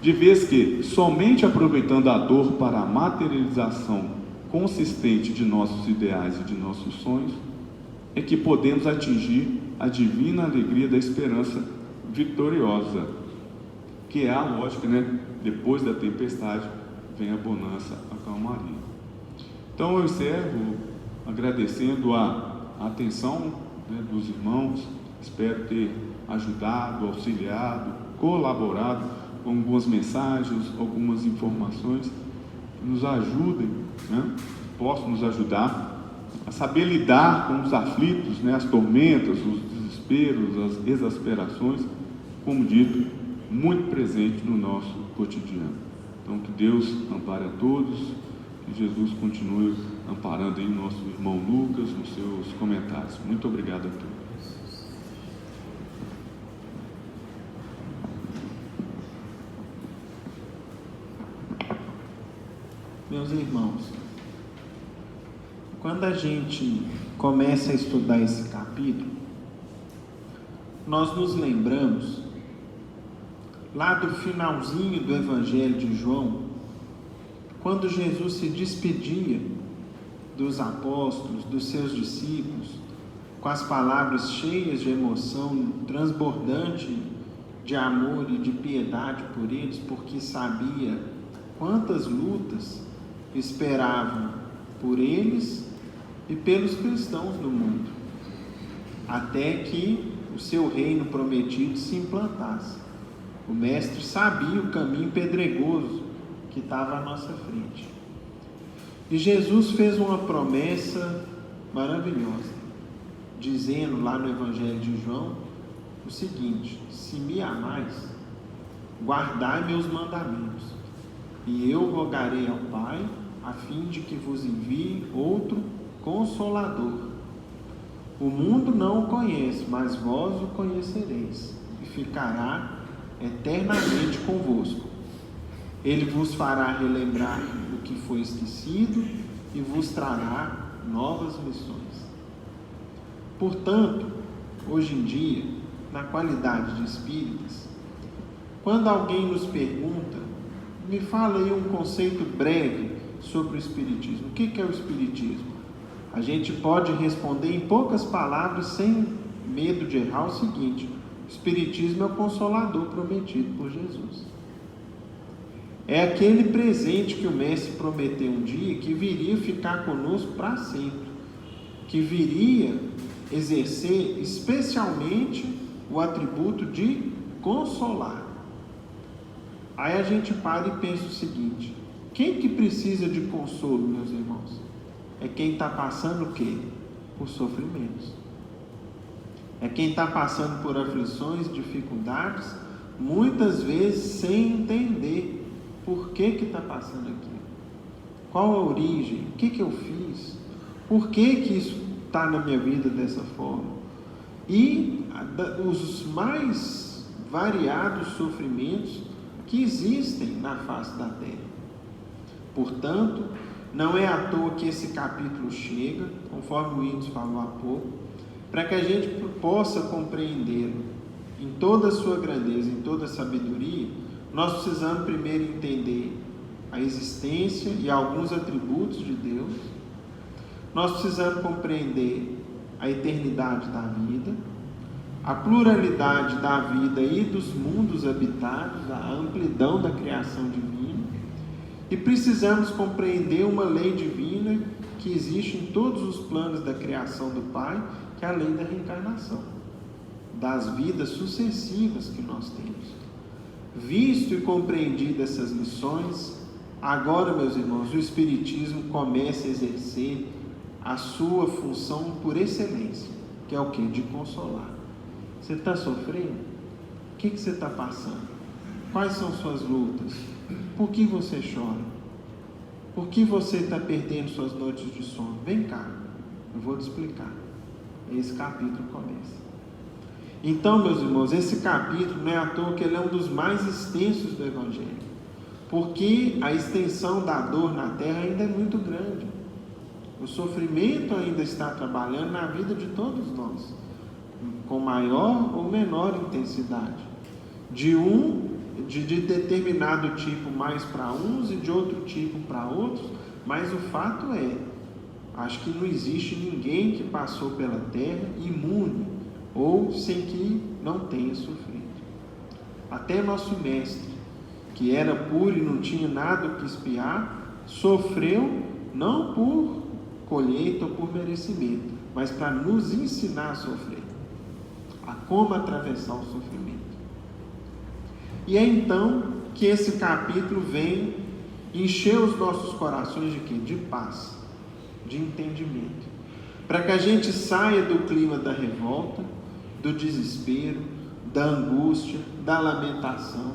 de vez que somente aproveitando a dor para a materialização consistente de nossos ideais e de nossos sonhos, é que podemos atingir a divina alegria da esperança vitoriosa, que é a lógica, né? Depois da tempestade vem a bonança, a calmaria. Então eu encerro agradecendo a atenção, né, dos irmãos. Espero ter ajudado, auxiliado, colaborado com algumas mensagens, algumas informações que nos ajudem, né? Possam nos ajudar a saber lidar com os aflitos, né, as tormentas, os desesperos, as exasperações, como dito, muito presente no nosso cotidiano. Então, que Deus ampare a todos, que Jesus continue amparando aí o nosso irmão Lucas nos seus comentários. Muito obrigado a todos. Meus irmãos, quando a gente começa a estudar esse capítulo, nós nos lembramos lá do finalzinho do Evangelho de João, quando Jesus se despedia dos apóstolos, dos seus discípulos, com as palavras cheias de emoção, transbordante de amor e de piedade por eles, porque sabia quantas lutas esperavam por eles e pelos cristãos do mundo, até que o seu reino prometido se implantasse. O mestre sabia o caminho pedregoso que estava à nossa frente. E Jesus fez uma promessa maravilhosa, dizendo lá no Evangelho de João o seguinte: se me amais, guardai meus mandamentos, e eu rogarei ao Pai, a fim de que vos envie outro Consolador. O mundo não o conhece, mas vós o conhecereis, e ficará eternamente convosco. Ele vos fará relembrar o que foi esquecido e vos trará novas lições. Portanto, hoje em dia, na qualidade de espíritas, quando alguém nos pergunta, me fala aí um conceito breve sobre o Espiritismo. O que é o Espiritismo? A gente pode responder em poucas palavras, sem medo de errar, o seguinte: o Espiritismo é o Consolador prometido por Jesus. É aquele presente que o Mestre prometeu um dia, que viria ficar conosco para sempre, que viria exercer especialmente o atributo de consolar. Aí a gente para e pensa o seguinte: quem que precisa de consolo, meus irmãos? É quem está passando o quê? Por sofrimentos. É quem está passando por aflições, dificuldades, muitas vezes sem entender por que está passando aquilo. Qual a origem? O que eu fiz? Por que isso está na minha vida dessa forma? E os mais variados sofrimentos que existem na face da terra. Portanto, não é à toa que esse capítulo chega, conforme o Índios falou há pouco, para que a gente possa compreendê-lo em toda a sua grandeza, em toda a sabedoria. Nós precisamos primeiro entender a existência e alguns atributos de Deus. Nós precisamos compreender a eternidade da vida, a pluralidade da vida e dos mundos habitados, a amplidão da criação divina. E precisamos compreender uma lei divina que existe em todos os planos da criação do Pai, que é a lei da reencarnação, das vidas sucessivas que nós temos. Visto e compreendido essas lições, agora, meus irmãos, o Espiritismo começa a exercer a sua função por excelência, que é o quê? De consolar. Você está sofrendo? O que você está passando? Quais são suas lutas? Por que você chora? Por que você está perdendo suas noites de sono? Vem cá, eu vou te explicar. Esse capítulo começa. Então, meus irmãos, esse capítulo não é à toa que ele é um dos mais extensos do Evangelho, porque a extensão da dor na terra ainda é muito grande. O sofrimento ainda está trabalhando na vida de todos nós, com maior ou menor intensidade, de determinado tipo mais para uns e de outro tipo para outros, mas o fato é, acho que não existe ninguém que passou pela terra imune ou sem que não tenha sofrido. Até nosso mestre, que era puro e não tinha nada o que espiar, sofreu não por colheita ou por merecimento, mas para nos ensinar a sofrer, a como atravessar o sofrimento. E é então que esse capítulo vem encher os nossos corações de quê? De paz, de entendimento, para que a gente saia do clima da revolta, do desespero, da angústia, da lamentação,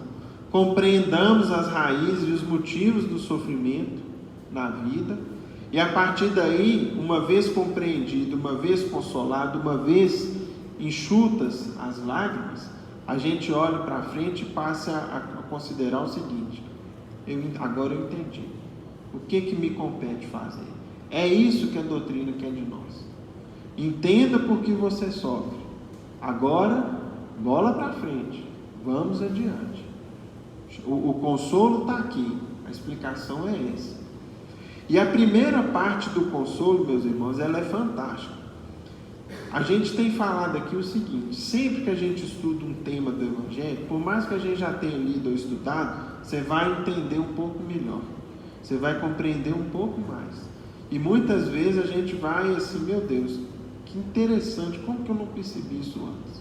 compreendamos as raízes e os motivos do sofrimento na vida, e a partir daí, uma vez compreendido, uma vez consolado, uma vez enxutas as lágrimas, a gente olha para frente e passa a considerar o seguinte: agora eu entendi. O que me compete fazer? É isso que a doutrina quer de nós. Entenda por que você sofre. Agora, bola para frente. Vamos adiante. O consolo está aqui. A explicação é essa. E a primeira parte do consolo, meus irmãos, ela é fantástica. A gente tem falado aqui o seguinte: sempre que a gente estuda um tema do Evangelho, por mais que a gente já tenha lido ou estudado, você vai entender um pouco melhor. Você vai compreender um pouco mais. E muitas vezes a gente vai assim: meu Deus, que interessante, como que eu não percebi isso antes?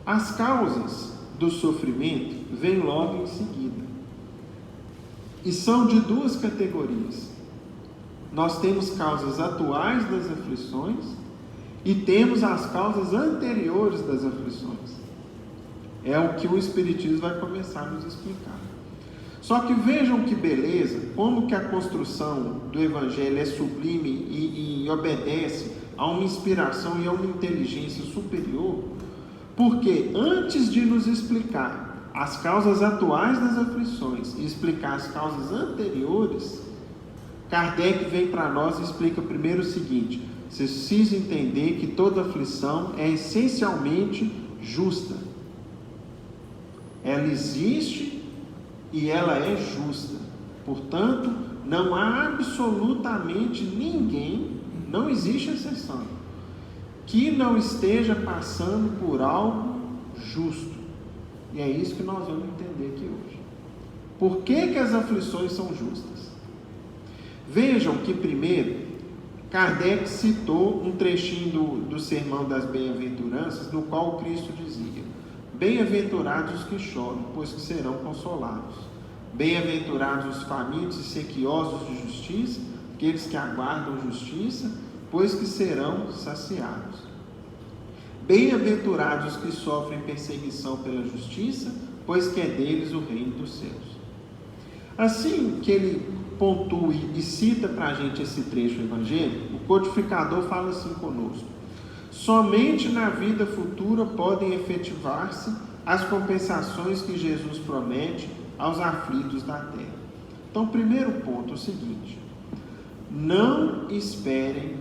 As causas do sofrimento vêm logo em seguida. E são de duas categorias. Nós temos causas atuais das aflições e temos as causas anteriores das aflições. É o que o Espiritismo vai começar a nos explicar. Só que vejam que beleza, como que a construção do Evangelho é sublime e obedece a uma inspiração e a uma inteligência superior, porque antes de nos explicar as causas atuais das aflições e explicar as causas anteriores, Kardec vem para nós e explica primeiro o seguinte: você precisa entender que toda aflição é essencialmente justa. Ela existe e ela é justa. Portanto, não há absolutamente ninguém, não existe exceção, que não esteja passando por algo justo. E é isso que nós vamos entender aqui hoje. Por que as aflições são justas? Vejam que primeiro, Kardec citou um trechinho do Sermão das Bem-aventuranças, no qual o Cristo dizia: bem-aventurados os que choram, pois que serão consolados. Bem-aventurados os famintos e sequiosos de justiça, aqueles que aguardam justiça, pois que serão saciados. Bem-aventurados os que sofrem perseguição pela justiça, pois que é deles o reino dos céus. Assim que ele pontua e cita para a gente esse trecho do Evangelho, o codificador fala assim conosco: somente na vida futura podem efetivar-se as compensações que Jesus promete aos aflitos da terra. Então, primeiro ponto é o seguinte: não esperem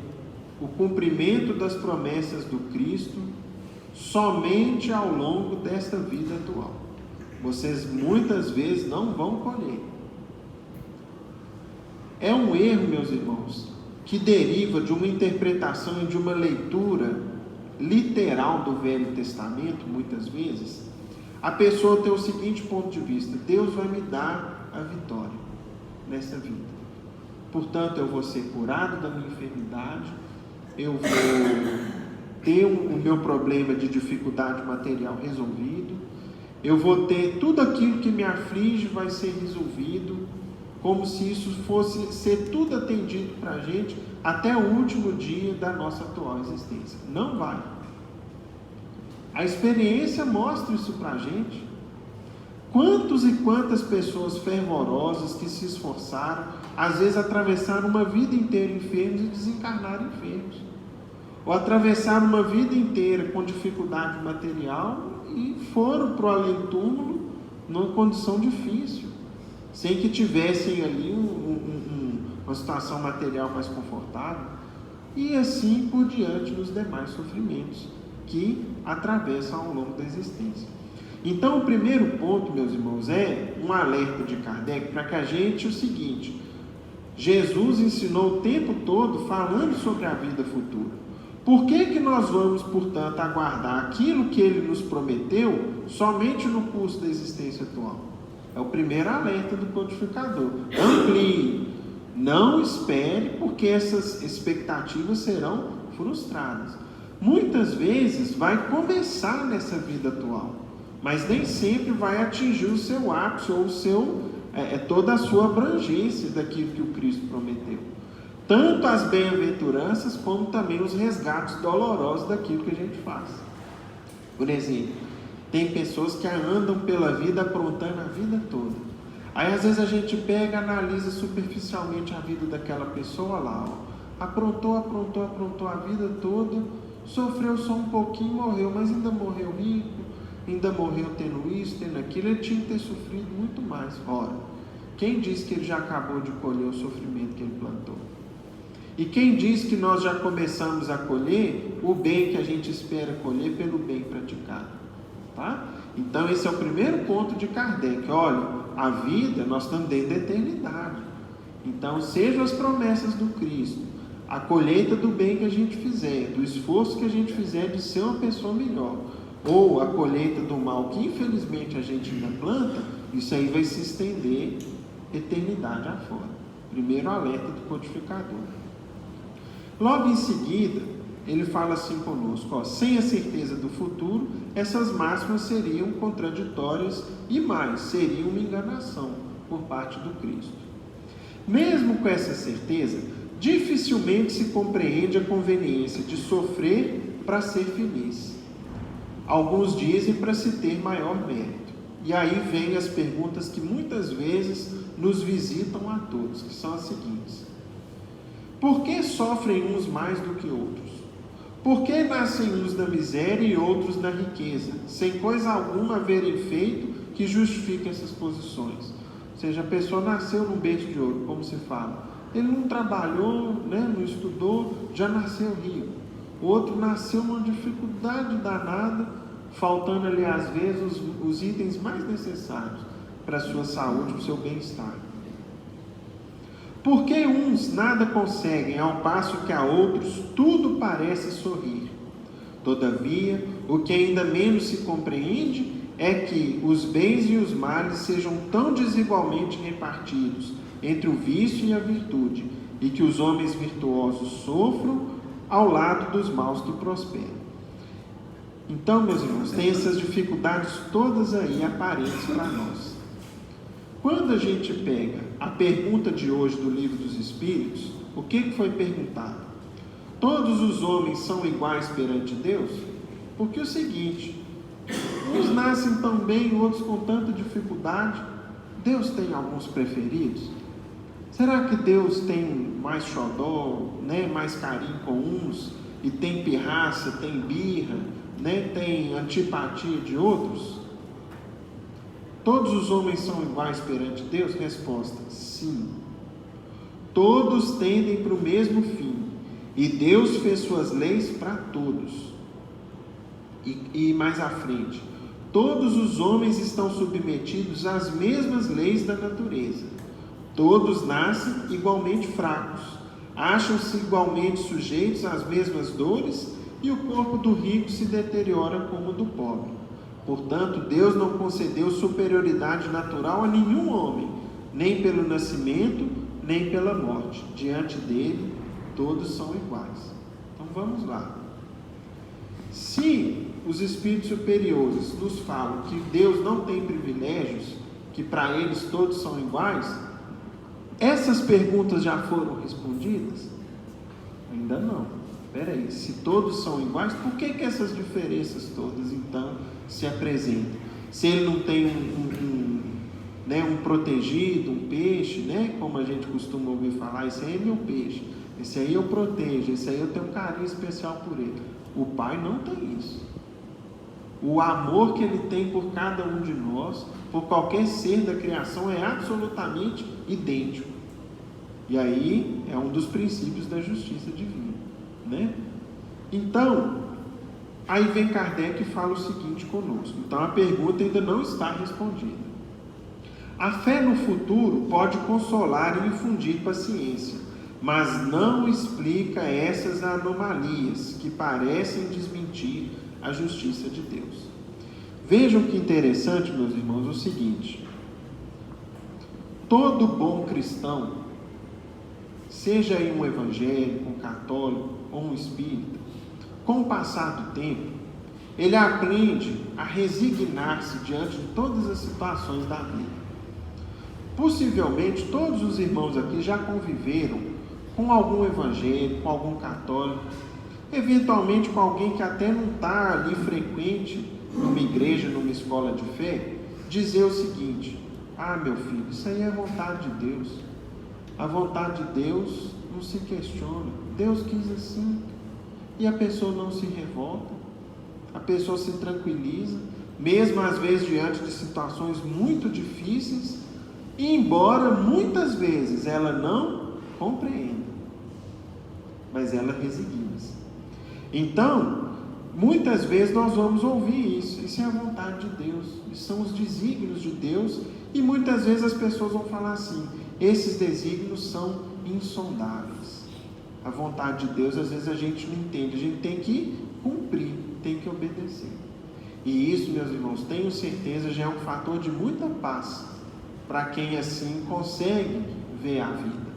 o cumprimento das promessas do Cristo somente ao longo desta vida atual. Vocês muitas vezes não vão colher. É um erro, meus irmãos, que deriva de uma interpretação e de uma leitura literal do Velho Testamento. Muitas vezes a pessoa tem o seguinte ponto de vista: Deus vai me dar a vitória nessa vida, portanto eu vou ser curado da minha enfermidade, eu vou ter o meu problema de dificuldade material resolvido, eu vou ter tudo aquilo que me aflige vai ser resolvido, como se isso fosse ser tudo atendido para a gente até o último dia da nossa atual existência. Não vai. A experiência mostra isso para a gente. Quantos e quantas pessoas fervorosas que se esforçaram, às vezes atravessaram uma vida inteira enfermos e desencarnaram enfermos, ou atravessaram uma vida inteira com dificuldade material e foram para o além-túmulo numa condição difícil, sem que tivessem ali uma situação material mais confortável, e assim por diante nos demais sofrimentos que atravessam ao longo da existência. Então, o primeiro ponto, meus irmãos, é um alerta de Kardec para que a gente, o seguinte: Jesus ensinou o tempo todo falando sobre a vida futura. Por que nós vamos, portanto, aguardar aquilo que ele nos prometeu somente no curso da existência atual? É o primeiro alerta do codificador. Amplie, não espere, porque essas expectativas serão frustradas. Muitas vezes vai começar nessa vida atual, mas nem sempre vai atingir o seu ápice ou toda a sua abrangência daquilo que o Cristo prometeu. Tanto as bem-aventuranças como também os resgates dolorosos daquilo que a gente faz. Por exemplo, tem pessoas que andam pela vida aprontando a vida toda. Aí às vezes a gente pega, analisa superficialmente a vida daquela pessoa lá, ó. Aprontou a vida toda, sofreu só um pouquinho, morreu, mas ainda morreu rico, ainda morreu tendo isso, tendo aquilo. Ele tinha que ter sofrido muito mais. Ora, quem diz que ele já acabou de colher o sofrimento que ele plantou? E quem diz que nós já começamos a colher o bem que a gente espera colher pelo bem praticado? Tá? Então esse é o primeiro ponto de Kardec. Olha, a vida, nós estamos dentro da eternidade. Então sejam as promessas do Cristo, a colheita do bem que a gente fizer, do esforço que a gente fizer de ser uma pessoa melhor, ou a colheita do mal que infelizmente a gente ainda planta, isso aí vai se estender eternidade afora. Primeiro alerta do codificador. Logo em seguida, ele fala assim conosco, ó, sem a certeza do futuro, essas máximas seriam contraditórias e mais, seriam uma enganação por parte do Cristo. Mesmo com essa certeza, dificilmente se compreende a conveniência de sofrer para ser feliz. Alguns dizem para se ter maior mérito. E aí vem as perguntas que muitas vezes nos visitam a todos, que são as seguintes: por que sofrem uns mais do que outros? Por que nascem uns na miséria e outros na riqueza, sem coisa alguma haverem feito que justifique essas posições? Ou seja, a pessoa nasceu num berço de ouro, como se fala. Ele não trabalhou, né, não estudou, já nasceu rico. O outro nasceu numa dificuldade danada, faltando ali às vezes os itens mais necessários para a sua saúde, para o seu bem-estar. Porque uns nada conseguem, ao passo que a outros tudo parece sorrir. Todavia, o que ainda menos se compreende é que os bens e os males sejam tão desigualmente repartidos entre o vício e a virtude, e que os homens virtuosos sofram ao lado dos maus que prosperam. Então, meus irmãos, tem essas dificuldades todas aí aparentes para nós. Quando a gente pega a pergunta de hoje do Livro dos Espíritos, o que foi perguntado? Todos os homens são iguais perante Deus? Porque é o seguinte, uns nascem tão bem, outros com tanta dificuldade. Deus tem alguns preferidos? Será que Deus tem mais xodó, né, mais carinho com uns, e tem pirraça, tem birra, né, tem antipatia de outros? Todos os homens são iguais perante Deus? Resposta: sim. Todos tendem para o mesmo fim, e Deus fez suas leis para todos. E mais à frente, todos os homens estão submetidos às mesmas leis da natureza. Todos nascem igualmente fracos, acham-se igualmente sujeitos às mesmas dores, e o corpo do rico se deteriora como o do pobre. Portanto, Deus não concedeu superioridade natural a nenhum homem, nem pelo nascimento, nem pela morte. Diante dele, todos são iguais. Então vamos lá. Se os espíritos superiores nos falam que Deus não tem privilégios, que para eles todos são iguais, essas perguntas já foram respondidas? Ainda não. Espera aí, se todos são iguais, por que essas diferenças todas então se apresentam? Se ele não tem um protegido, um peixe, né? Como a gente costuma ouvir falar, esse aí é meu peixe, esse aí eu protejo, esse aí eu tenho um carinho especial por ele. O Pai não tem isso. O amor que ele tem por cada um de nós, por qualquer ser da criação, é absolutamente idêntico. E aí é um dos princípios da justiça divina, né? Então, aí vem Kardec e fala o seguinte conosco. Então a pergunta ainda não está respondida. A fé no futuro pode consolar e infundir paciência, mas não explica essas anomalias que parecem desmentir a justiça de Deus. Vejam que interessante, meus irmãos, o seguinte: todo bom cristão, seja aí um evangélico, um católico ou um espírita, com o passar do tempo, ele aprende a resignar-se diante de todas as situações da vida. Possivelmente todos os irmãos aqui já conviveram com algum evangélico, com algum católico, eventualmente com alguém que até não está ali frequente numa igreja, numa escola de fé, dizer o seguinte: ah, meu filho, isso aí é a vontade de Deus. A vontade de Deus não se questiona. Deus quis assim. E a pessoa não se revolta, a pessoa se tranquiliza, mesmo às vezes diante de situações muito difíceis, e embora muitas vezes ela não compreenda, mas ela resigna-se. Então, muitas vezes nós vamos ouvir isso: isso é a vontade de Deus, isso são os desígnios de Deus, e muitas vezes as pessoas vão falar assim: esses desígnios são insondáveis. A vontade de Deus, às vezes a gente não entende, a gente tem que cumprir, tem que obedecer. E isso, meus irmãos, tenho certeza, já é um fator de muita paz para quem assim consegue ver a vida,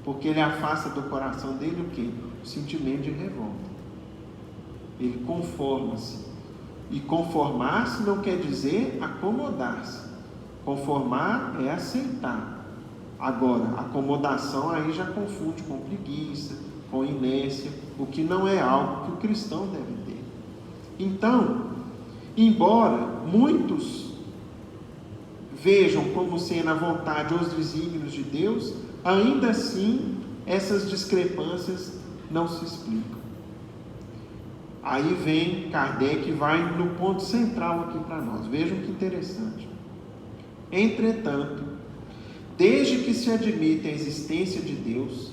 porque ele afasta do coração dele o quê? O sentimento de revolta. Ele conforma-se, e conformar-se não quer dizer acomodar-se. Conformar é aceitar. Agora, acomodação aí já confunde com preguiça, com inércia, o que não é algo que o cristão deve ter. Então, embora muitos vejam como sendo a vontade os desígnios de Deus, ainda assim essas discrepâncias não se explicam. Aí vem Kardec e vai no ponto central aqui para nós. Vejam que interessante. Entretanto, desde que se admite a existência de Deus,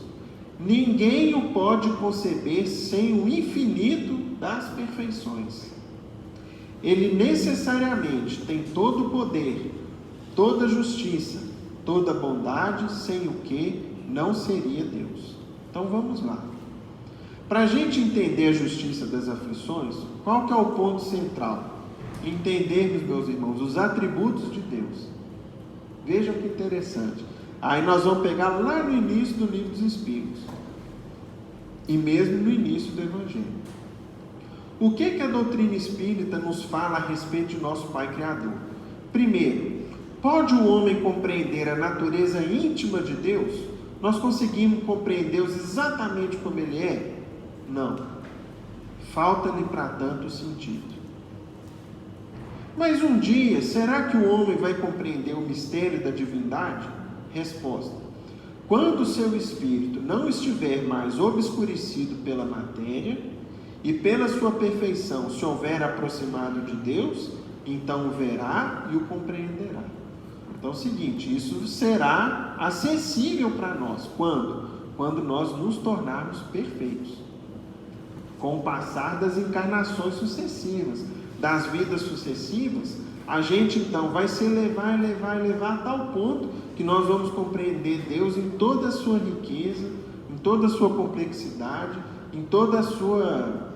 ninguém o pode conceber sem o infinito das perfeições. Ele necessariamente tem todo o poder, toda a justiça, toda a bondade, sem o que não seria Deus. Então vamos lá. Para a gente entender a justiça das aflições, qual que é o ponto central? Entendermos, meus irmãos, os atributos de Deus. Vejam que interessante. Aí nós vamos pegar lá no início do Livro dos Espíritos, e mesmo no início do Evangelho. O que a doutrina espírita nos fala a respeito de nosso Pai Criador? Primeiro, pode o homem compreender a natureza íntima de Deus? Nós conseguimos compreender-os exatamente como Ele é? Não. Falta-lhe para tanto o sentido. Mas um dia, será que o homem vai compreender o mistério da divindade? Resposta: quando o seu espírito não estiver mais obscurecido pela matéria e pela sua perfeição se houver aproximado de Deus, então o verá e o compreenderá. Então é o seguinte, isso será acessível para nós. Quando? Quando nós nos tornarmos perfeitos. Com o passar das encarnações sucessivas, das vidas sucessivas, a gente então vai se elevar a tal ponto que nós vamos compreender Deus em toda a sua riqueza, em toda a sua complexidade, em toda a sua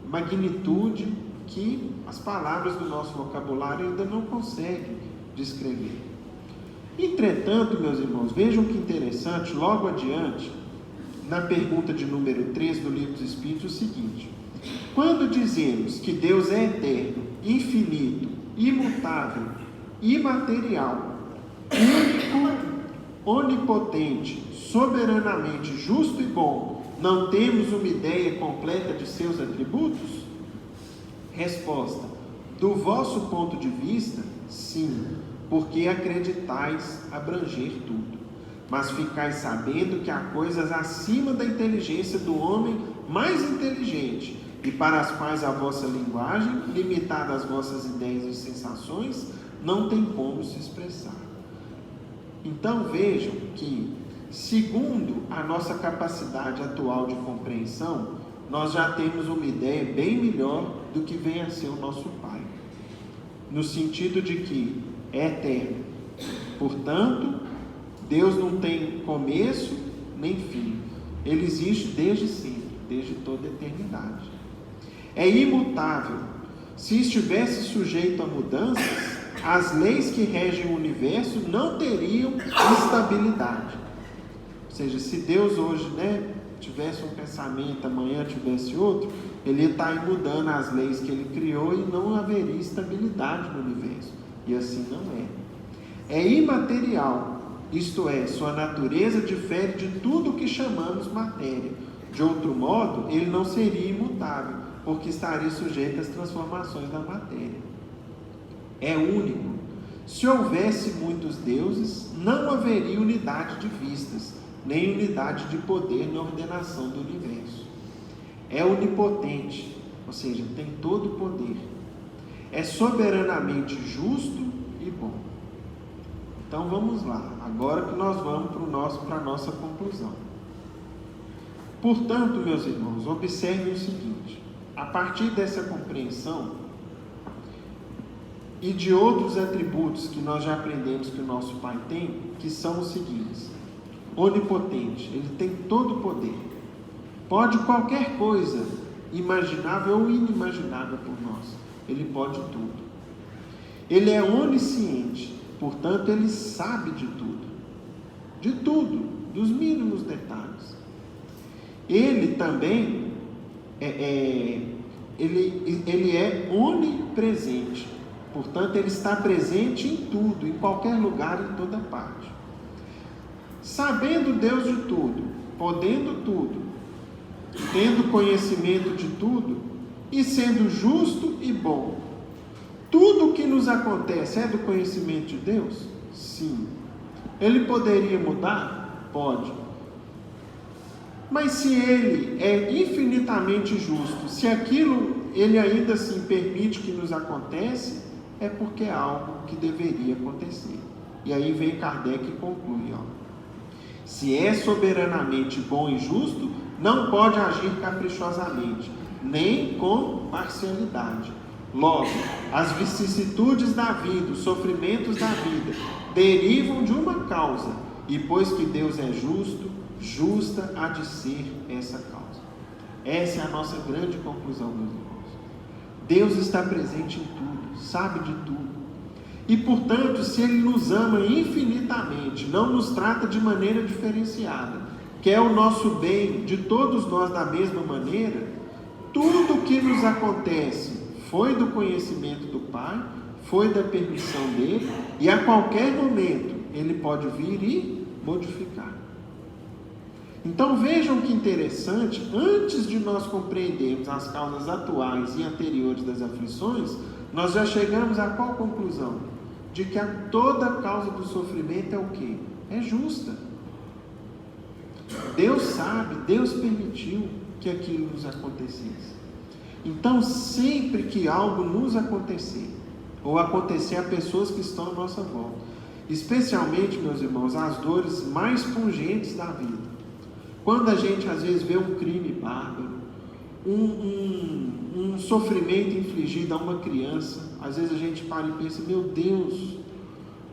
magnitude, que as palavras do nosso vocabulário ainda não conseguem descrever. Entretanto, meus irmãos, vejam que interessante, logo adiante, na pergunta de número 3 do Livro dos Espíritos, o seguinte: quando dizemos que Deus é eterno, infinito, imutável, imaterial, único, onipotente, soberanamente justo e bom, não temos uma ideia completa de seus atributos? Resposta: do vosso ponto de vista, sim, porque acreditais abranger tudo. Mas ficais sabendo que há coisas acima da inteligência do homem mais inteligente, e para as quais a vossa linguagem, limitada às vossas ideias e sensações, não tem como se expressar. Então vejam que, segundo a nossa capacidade atual de compreensão, nós já temos uma ideia bem melhor do que vem a ser o nosso Pai, no sentido de que é eterno. Portanto, Deus não tem começo nem fim. Ele existe desde sempre, desde toda a eternidade. É imutável. Se estivesse sujeito a mudanças, as leis que regem o universo não teriam estabilidade. Ou seja, se Deus hoje, tivesse um pensamento, amanhã tivesse outro, Ele está aí mudando as leis que Ele criou e não haveria estabilidade no universo. E assim não é. É imaterial, isto é, sua natureza difere de tudo o que chamamos matéria. De outro modo, ele não seria imutável, porque estaria sujeito às transformações da matéria. É único. Se houvesse muitos deuses, não haveria unidade de vistas, nem unidade de poder na ordenação do universo. É onipotente, ou seja, tem todo o poder. É soberanamente justo e bom. Então vamos lá, agora que nós vamos para a nossa conclusão. Portanto, meus irmãos, observem o seguinte: a partir dessa compreensão e de outros atributos que nós já aprendemos que o nosso Pai tem, que são os seguintes: onipotente, ele tem todo o poder, pode qualquer coisa, imaginável ou inimaginável por nós, ele pode tudo. Ele é onisciente, portanto ele sabe de tudo, dos mínimos detalhes. Ele também ele é onipresente, portanto ele está presente em tudo, em qualquer lugar, em toda parte. Sabendo Deus de tudo, podendo tudo, tendo conhecimento de tudo e sendo justo e bom, tudo o que nos acontece é do conhecimento de Deus? Sim. Ele poderia mudar? Pode. Mas se ele é infinitamente justo, se aquilo ele ainda assim permite que nos aconteça, é porque é algo que deveria acontecer. E aí vem Kardec e conclui, se é soberanamente bom e justo, não pode agir caprichosamente, nem com parcialidade. Logo, as vicissitudes da vida, os sofrimentos da vida, derivam de uma causa, e pois que Deus é justo, justa há de ser essa causa. Essa é a nossa grande conclusão, meus irmãos. Deus está presente em tudo, sabe de tudo. E, portanto, se Ele nos ama infinitamente, não nos trata de maneira diferenciada, quer o nosso bem de todos nós da mesma maneira, tudo o que nos acontece foi do conhecimento do Pai, foi da permissão dele, e a qualquer momento Ele pode vir e modificar. Então vejam que interessante, antes de nós compreendermos as causas atuais e anteriores das aflições, nós já chegamos a qual conclusão? De que toda a causa do sofrimento é o quê? É justa. Deus sabe, Deus permitiu que aquilo nos acontecesse. Então sempre que algo nos acontecer, ou acontecer a pessoas que estão à nossa volta, especialmente, meus irmãos, as dores mais pungentes da vida, quando a gente às vezes vê um crime bárbaro, um sofrimento infligido a uma criança, às vezes a gente para e pensa, meu Deus,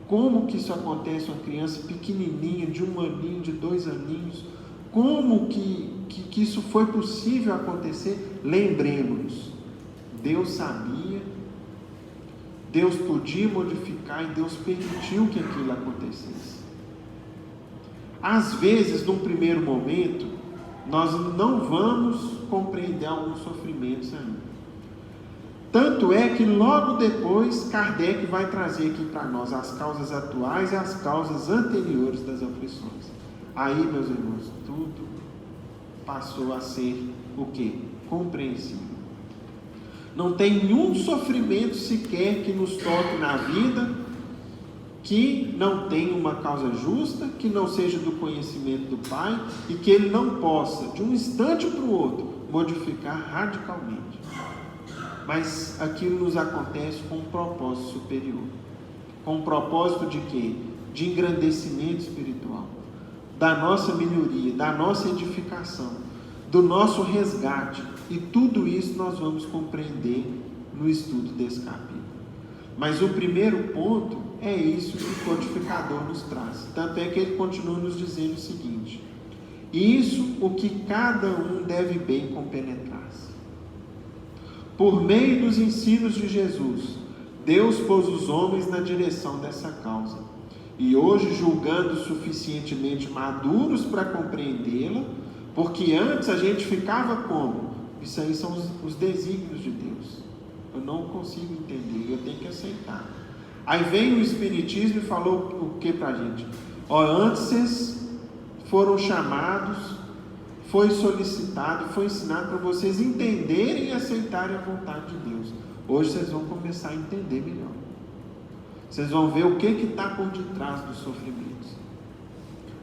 como que isso acontece a uma criança pequenininha, de 1 aninho, de 2 aninhos, como que isso foi possível acontecer? Lembremos-nos, Deus sabia, Deus podia modificar e Deus permitiu que aquilo acontecesse. Às vezes, num primeiro momento, nós não vamos compreender alguns sofrimentos ainda. Tanto é que logo depois, Kardec vai trazer aqui para nós as causas atuais e as causas anteriores das aflições. Aí, meus irmãos, tudo passou a ser o quê? Compreensível. Não tem nenhum sofrimento sequer que nos toque na vida que não tenha uma causa justa, que não seja do conhecimento do Pai e que Ele não possa, de um instante para o outro, modificar radicalmente. Mas aquilo nos acontece com um propósito superior. Com um propósito de quê? De engrandecimento espiritual, da nossa melhoria, da nossa edificação, do nosso resgate. E tudo isso nós vamos compreender no estudo desse capítulo. Mas o primeiro ponto é isso que o codificador nos traz. Tanto é que ele continua nos dizendo o seguinte: isso o que cada um deve bem compenetrar-se. Por meio dos ensinos de Jesus, Deus pôs os homens na direção dessa causa. E hoje, julgando suficientemente maduros para compreendê-la, porque antes a gente ficava como? Isso aí são os desígnios de Deus. Eu não consigo entender, eu tenho que aceitar. Aí vem o Espiritismo e falou o que para a gente? Antes vocês foram chamados, foi solicitado, foi ensinado para vocês entenderem e aceitarem a vontade de Deus. Hoje vocês vão começar a entender melhor. Vocês vão ver o que está por detrás dos sofrimentos.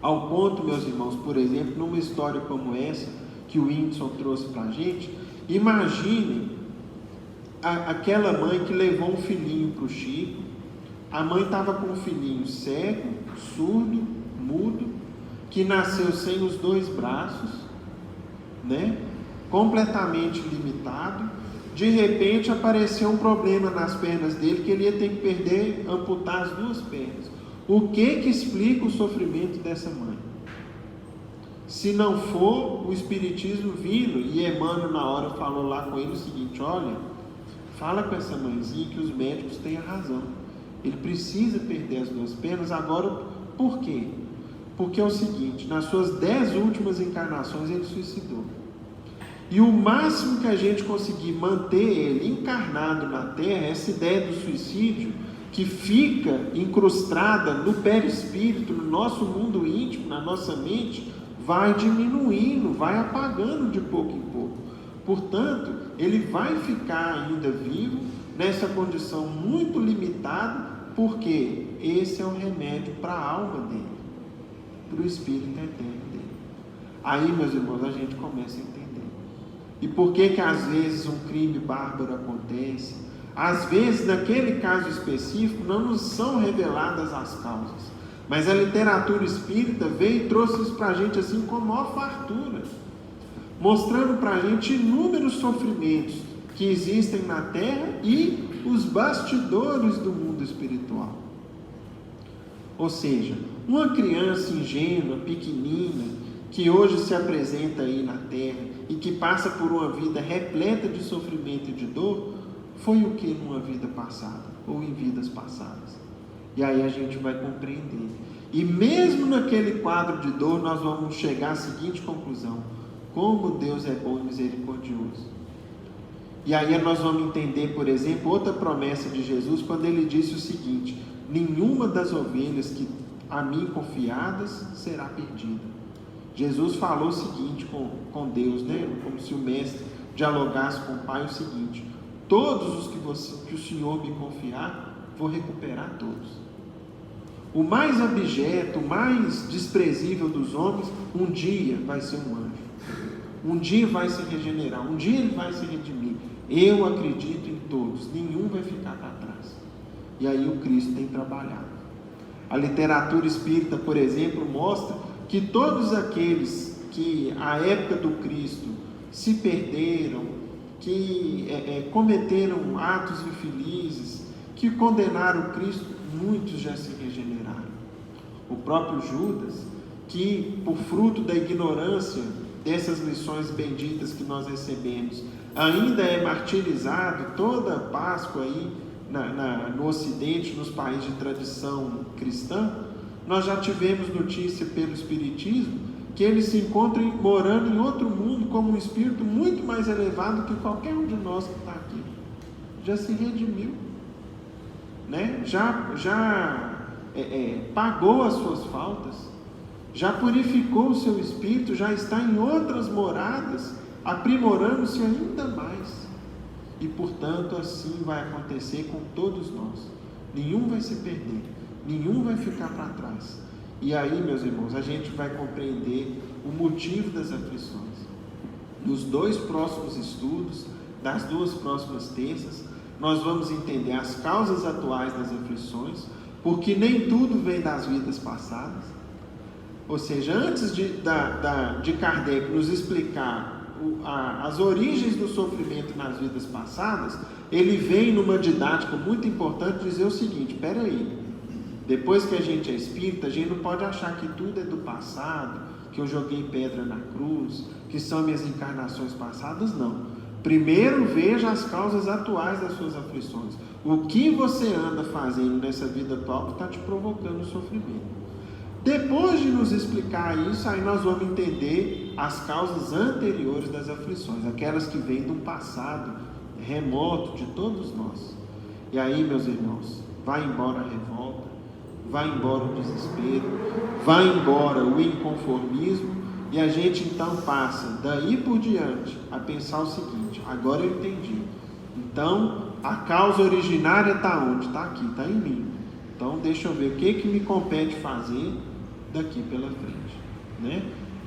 Ao ponto, meus irmãos, por exemplo, numa história como essa, que o Whindersson trouxe para a gente, imagine aquela mãe que levou um filhinho para o Chico. A mãe estava com um filhinho cego, surdo, mudo, que nasceu sem os 2 braços, né? Completamente limitado. De repente apareceu um problema nas pernas dele, que ele ia ter que amputar as 2 pernas. O que explica o sofrimento dessa mãe? Se não for o Espiritismo vindo, e Emmanuel na hora falou lá com ele o seguinte: olha, fala com essa mãezinha que os médicos têm a razão, ele precisa perder as 2 pernas. Agora, por quê? Porque é o seguinte: nas suas 10 últimas encarnações ele suicidou, e o máximo que a gente conseguir manter ele encarnado na Terra, essa ideia do suicídio, que fica incrustada no perispírito, no nosso mundo íntimo, na nossa mente, vai diminuindo, vai apagando de pouco em pouco. Portanto, ele vai ficar ainda vivo nessa condição muito limitada, porque esse é o remédio para a alma dele, para o espírito eterno dele. Aí, meus irmãos, a gente começa a entender. E por que às vezes um crime bárbaro acontece? Às vezes, naquele caso específico, não nos são reveladas as causas, mas a literatura espírita veio e trouxe isso para a gente assim com a maior fartura, mostrando para a gente inúmeros sofrimentos que existem na Terra e os bastidores do mundo espiritual. Ou seja, uma criança ingênua, pequenina, que hoje se apresenta aí na Terra e que passa por uma vida repleta de sofrimento e de dor, foi o que numa vida passada, ou em vidas passadas? E aí a gente vai compreender. E mesmo naquele quadro de dor, nós vamos chegar à seguinte conclusão: como Deus é bom e misericordioso. E aí nós vamos entender, por exemplo, outra promessa de Jesus, quando ele disse o seguinte: nenhuma das ovelhas que a mim confiadas será perdida. Jesus falou o seguinte com Deus, né? Como se o mestre dialogasse com o Pai, o seguinte: todos os que o Senhor me confiar, vou recuperar todos. O mais abjeto, o mais desprezível dos homens, um dia vai ser um anjo. Um dia vai se regenerar, um dia ele vai se redimir. Eu acredito em todos, nenhum vai ficar para trás. E aí o Cristo tem trabalhado. A literatura espírita, por exemplo, mostra que todos aqueles que, à época do Cristo, se perderam, que cometeram atos infelizes, que condenaram Cristo, muitos já se regeneraram. O próprio Judas, que por fruto da ignorância dessas lições benditas que nós recebemos, ainda é martirizado toda a Páscoa aí no Ocidente, nos países de tradição cristã. Nós já tivemos notícia pelo Espiritismo que ele se encontra morando em outro mundo como um espírito muito mais elevado que qualquer um de nós que está aqui. Já se redimiu, né? Já pagou as suas faltas, já purificou o seu espírito, já está em outras moradas, aprimorando-se ainda mais. E portanto assim vai acontecer com todos nós. Nenhum vai se perder, nenhum vai ficar para trás. E aí, meus irmãos, a gente vai compreender o motivo das aflições. Nos 2 próximos estudos, das 2 próximas terças, nós vamos entender as causas atuais das aflições, porque nem tudo vem das vidas passadas. Ou seja, antes de Kardec nos explicar as origens do sofrimento nas vidas passadas, ele vem numa didática muito importante dizer o seguinte: espera aí, depois que a gente é espírita, a gente não pode achar que tudo é do passado, que eu joguei pedra na cruz, que são minhas encarnações passadas. Não. Primeiro veja as causas atuais das suas aflições. O que você anda fazendo nessa vida atual que está te provocando sofrimento. Depois de nos explicar isso, aí nós vamos entender as causas anteriores das aflições, aquelas que vêm do passado remoto de todos nós. E aí, meus irmãos, vai embora a revolta, vai embora o desespero, vai embora o inconformismo, E a gente então passa daí por diante a pensar o seguinte: agora eu entendi. Então a causa originária está onde? Está aqui, está em mim. Então deixa eu ver o que me compete fazer daqui pela frente, né?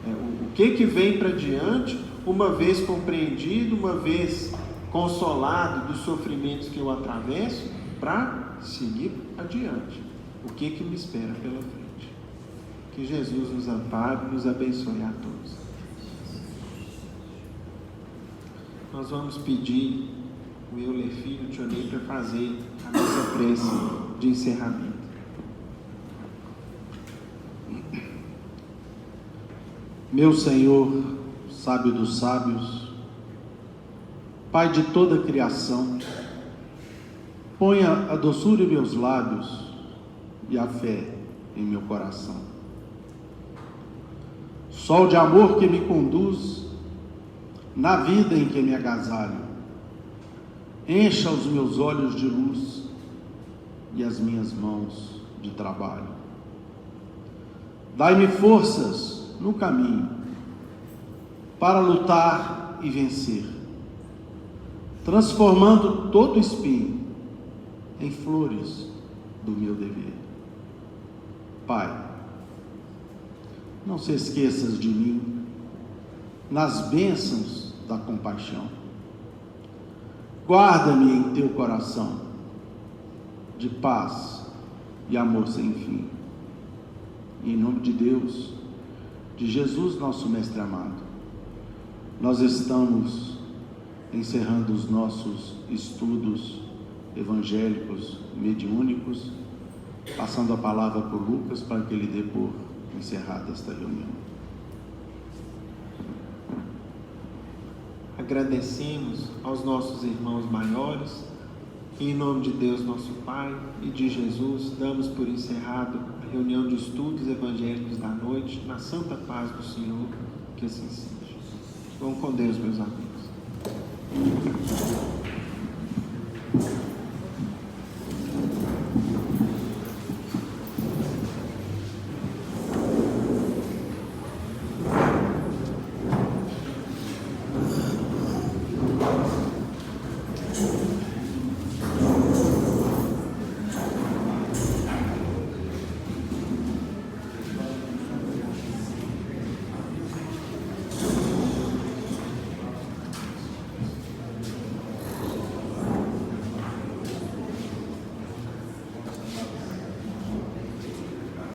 O que vem para diante, uma vez compreendido, uma vez consolado dos sofrimentos que eu atravesso, para seguir adiante. O que me espera pela frente? Que Jesus nos ampare e nos abençoe a todos. Nós vamos pedir o Euler Filho, o Tionei, para fazer a nossa prece de encerramento. Meu Senhor, sábio dos sábios, Pai de toda a criação, ponha a doçura em meus lábios e a fé em meu coração. Sol de amor que me conduz na vida em que me agasalho, encha os meus olhos de luz e as minhas mãos de trabalho. Dai-me forças no caminho para lutar e vencer, transformando todo espinho em flores do meu dever. Pai, não se esqueças de mim nas bênçãos da compaixão. Guarda-me em teu coração de paz e amor sem fim. Em nome de Deus, de Jesus, nosso Mestre amado, nós estamos encerrando os nossos estudos evangélicos mediúnicos, passando a palavra para o Lucas para que ele dê por encerrada esta reunião. Agradecemos aos nossos irmãos maiores, e em nome de Deus nosso Pai e de Jesus, damos por encerrado a reunião de estudos evangélicos da noite, na santa paz do Senhor, que assim seja. Vão com Deus, meus amigos.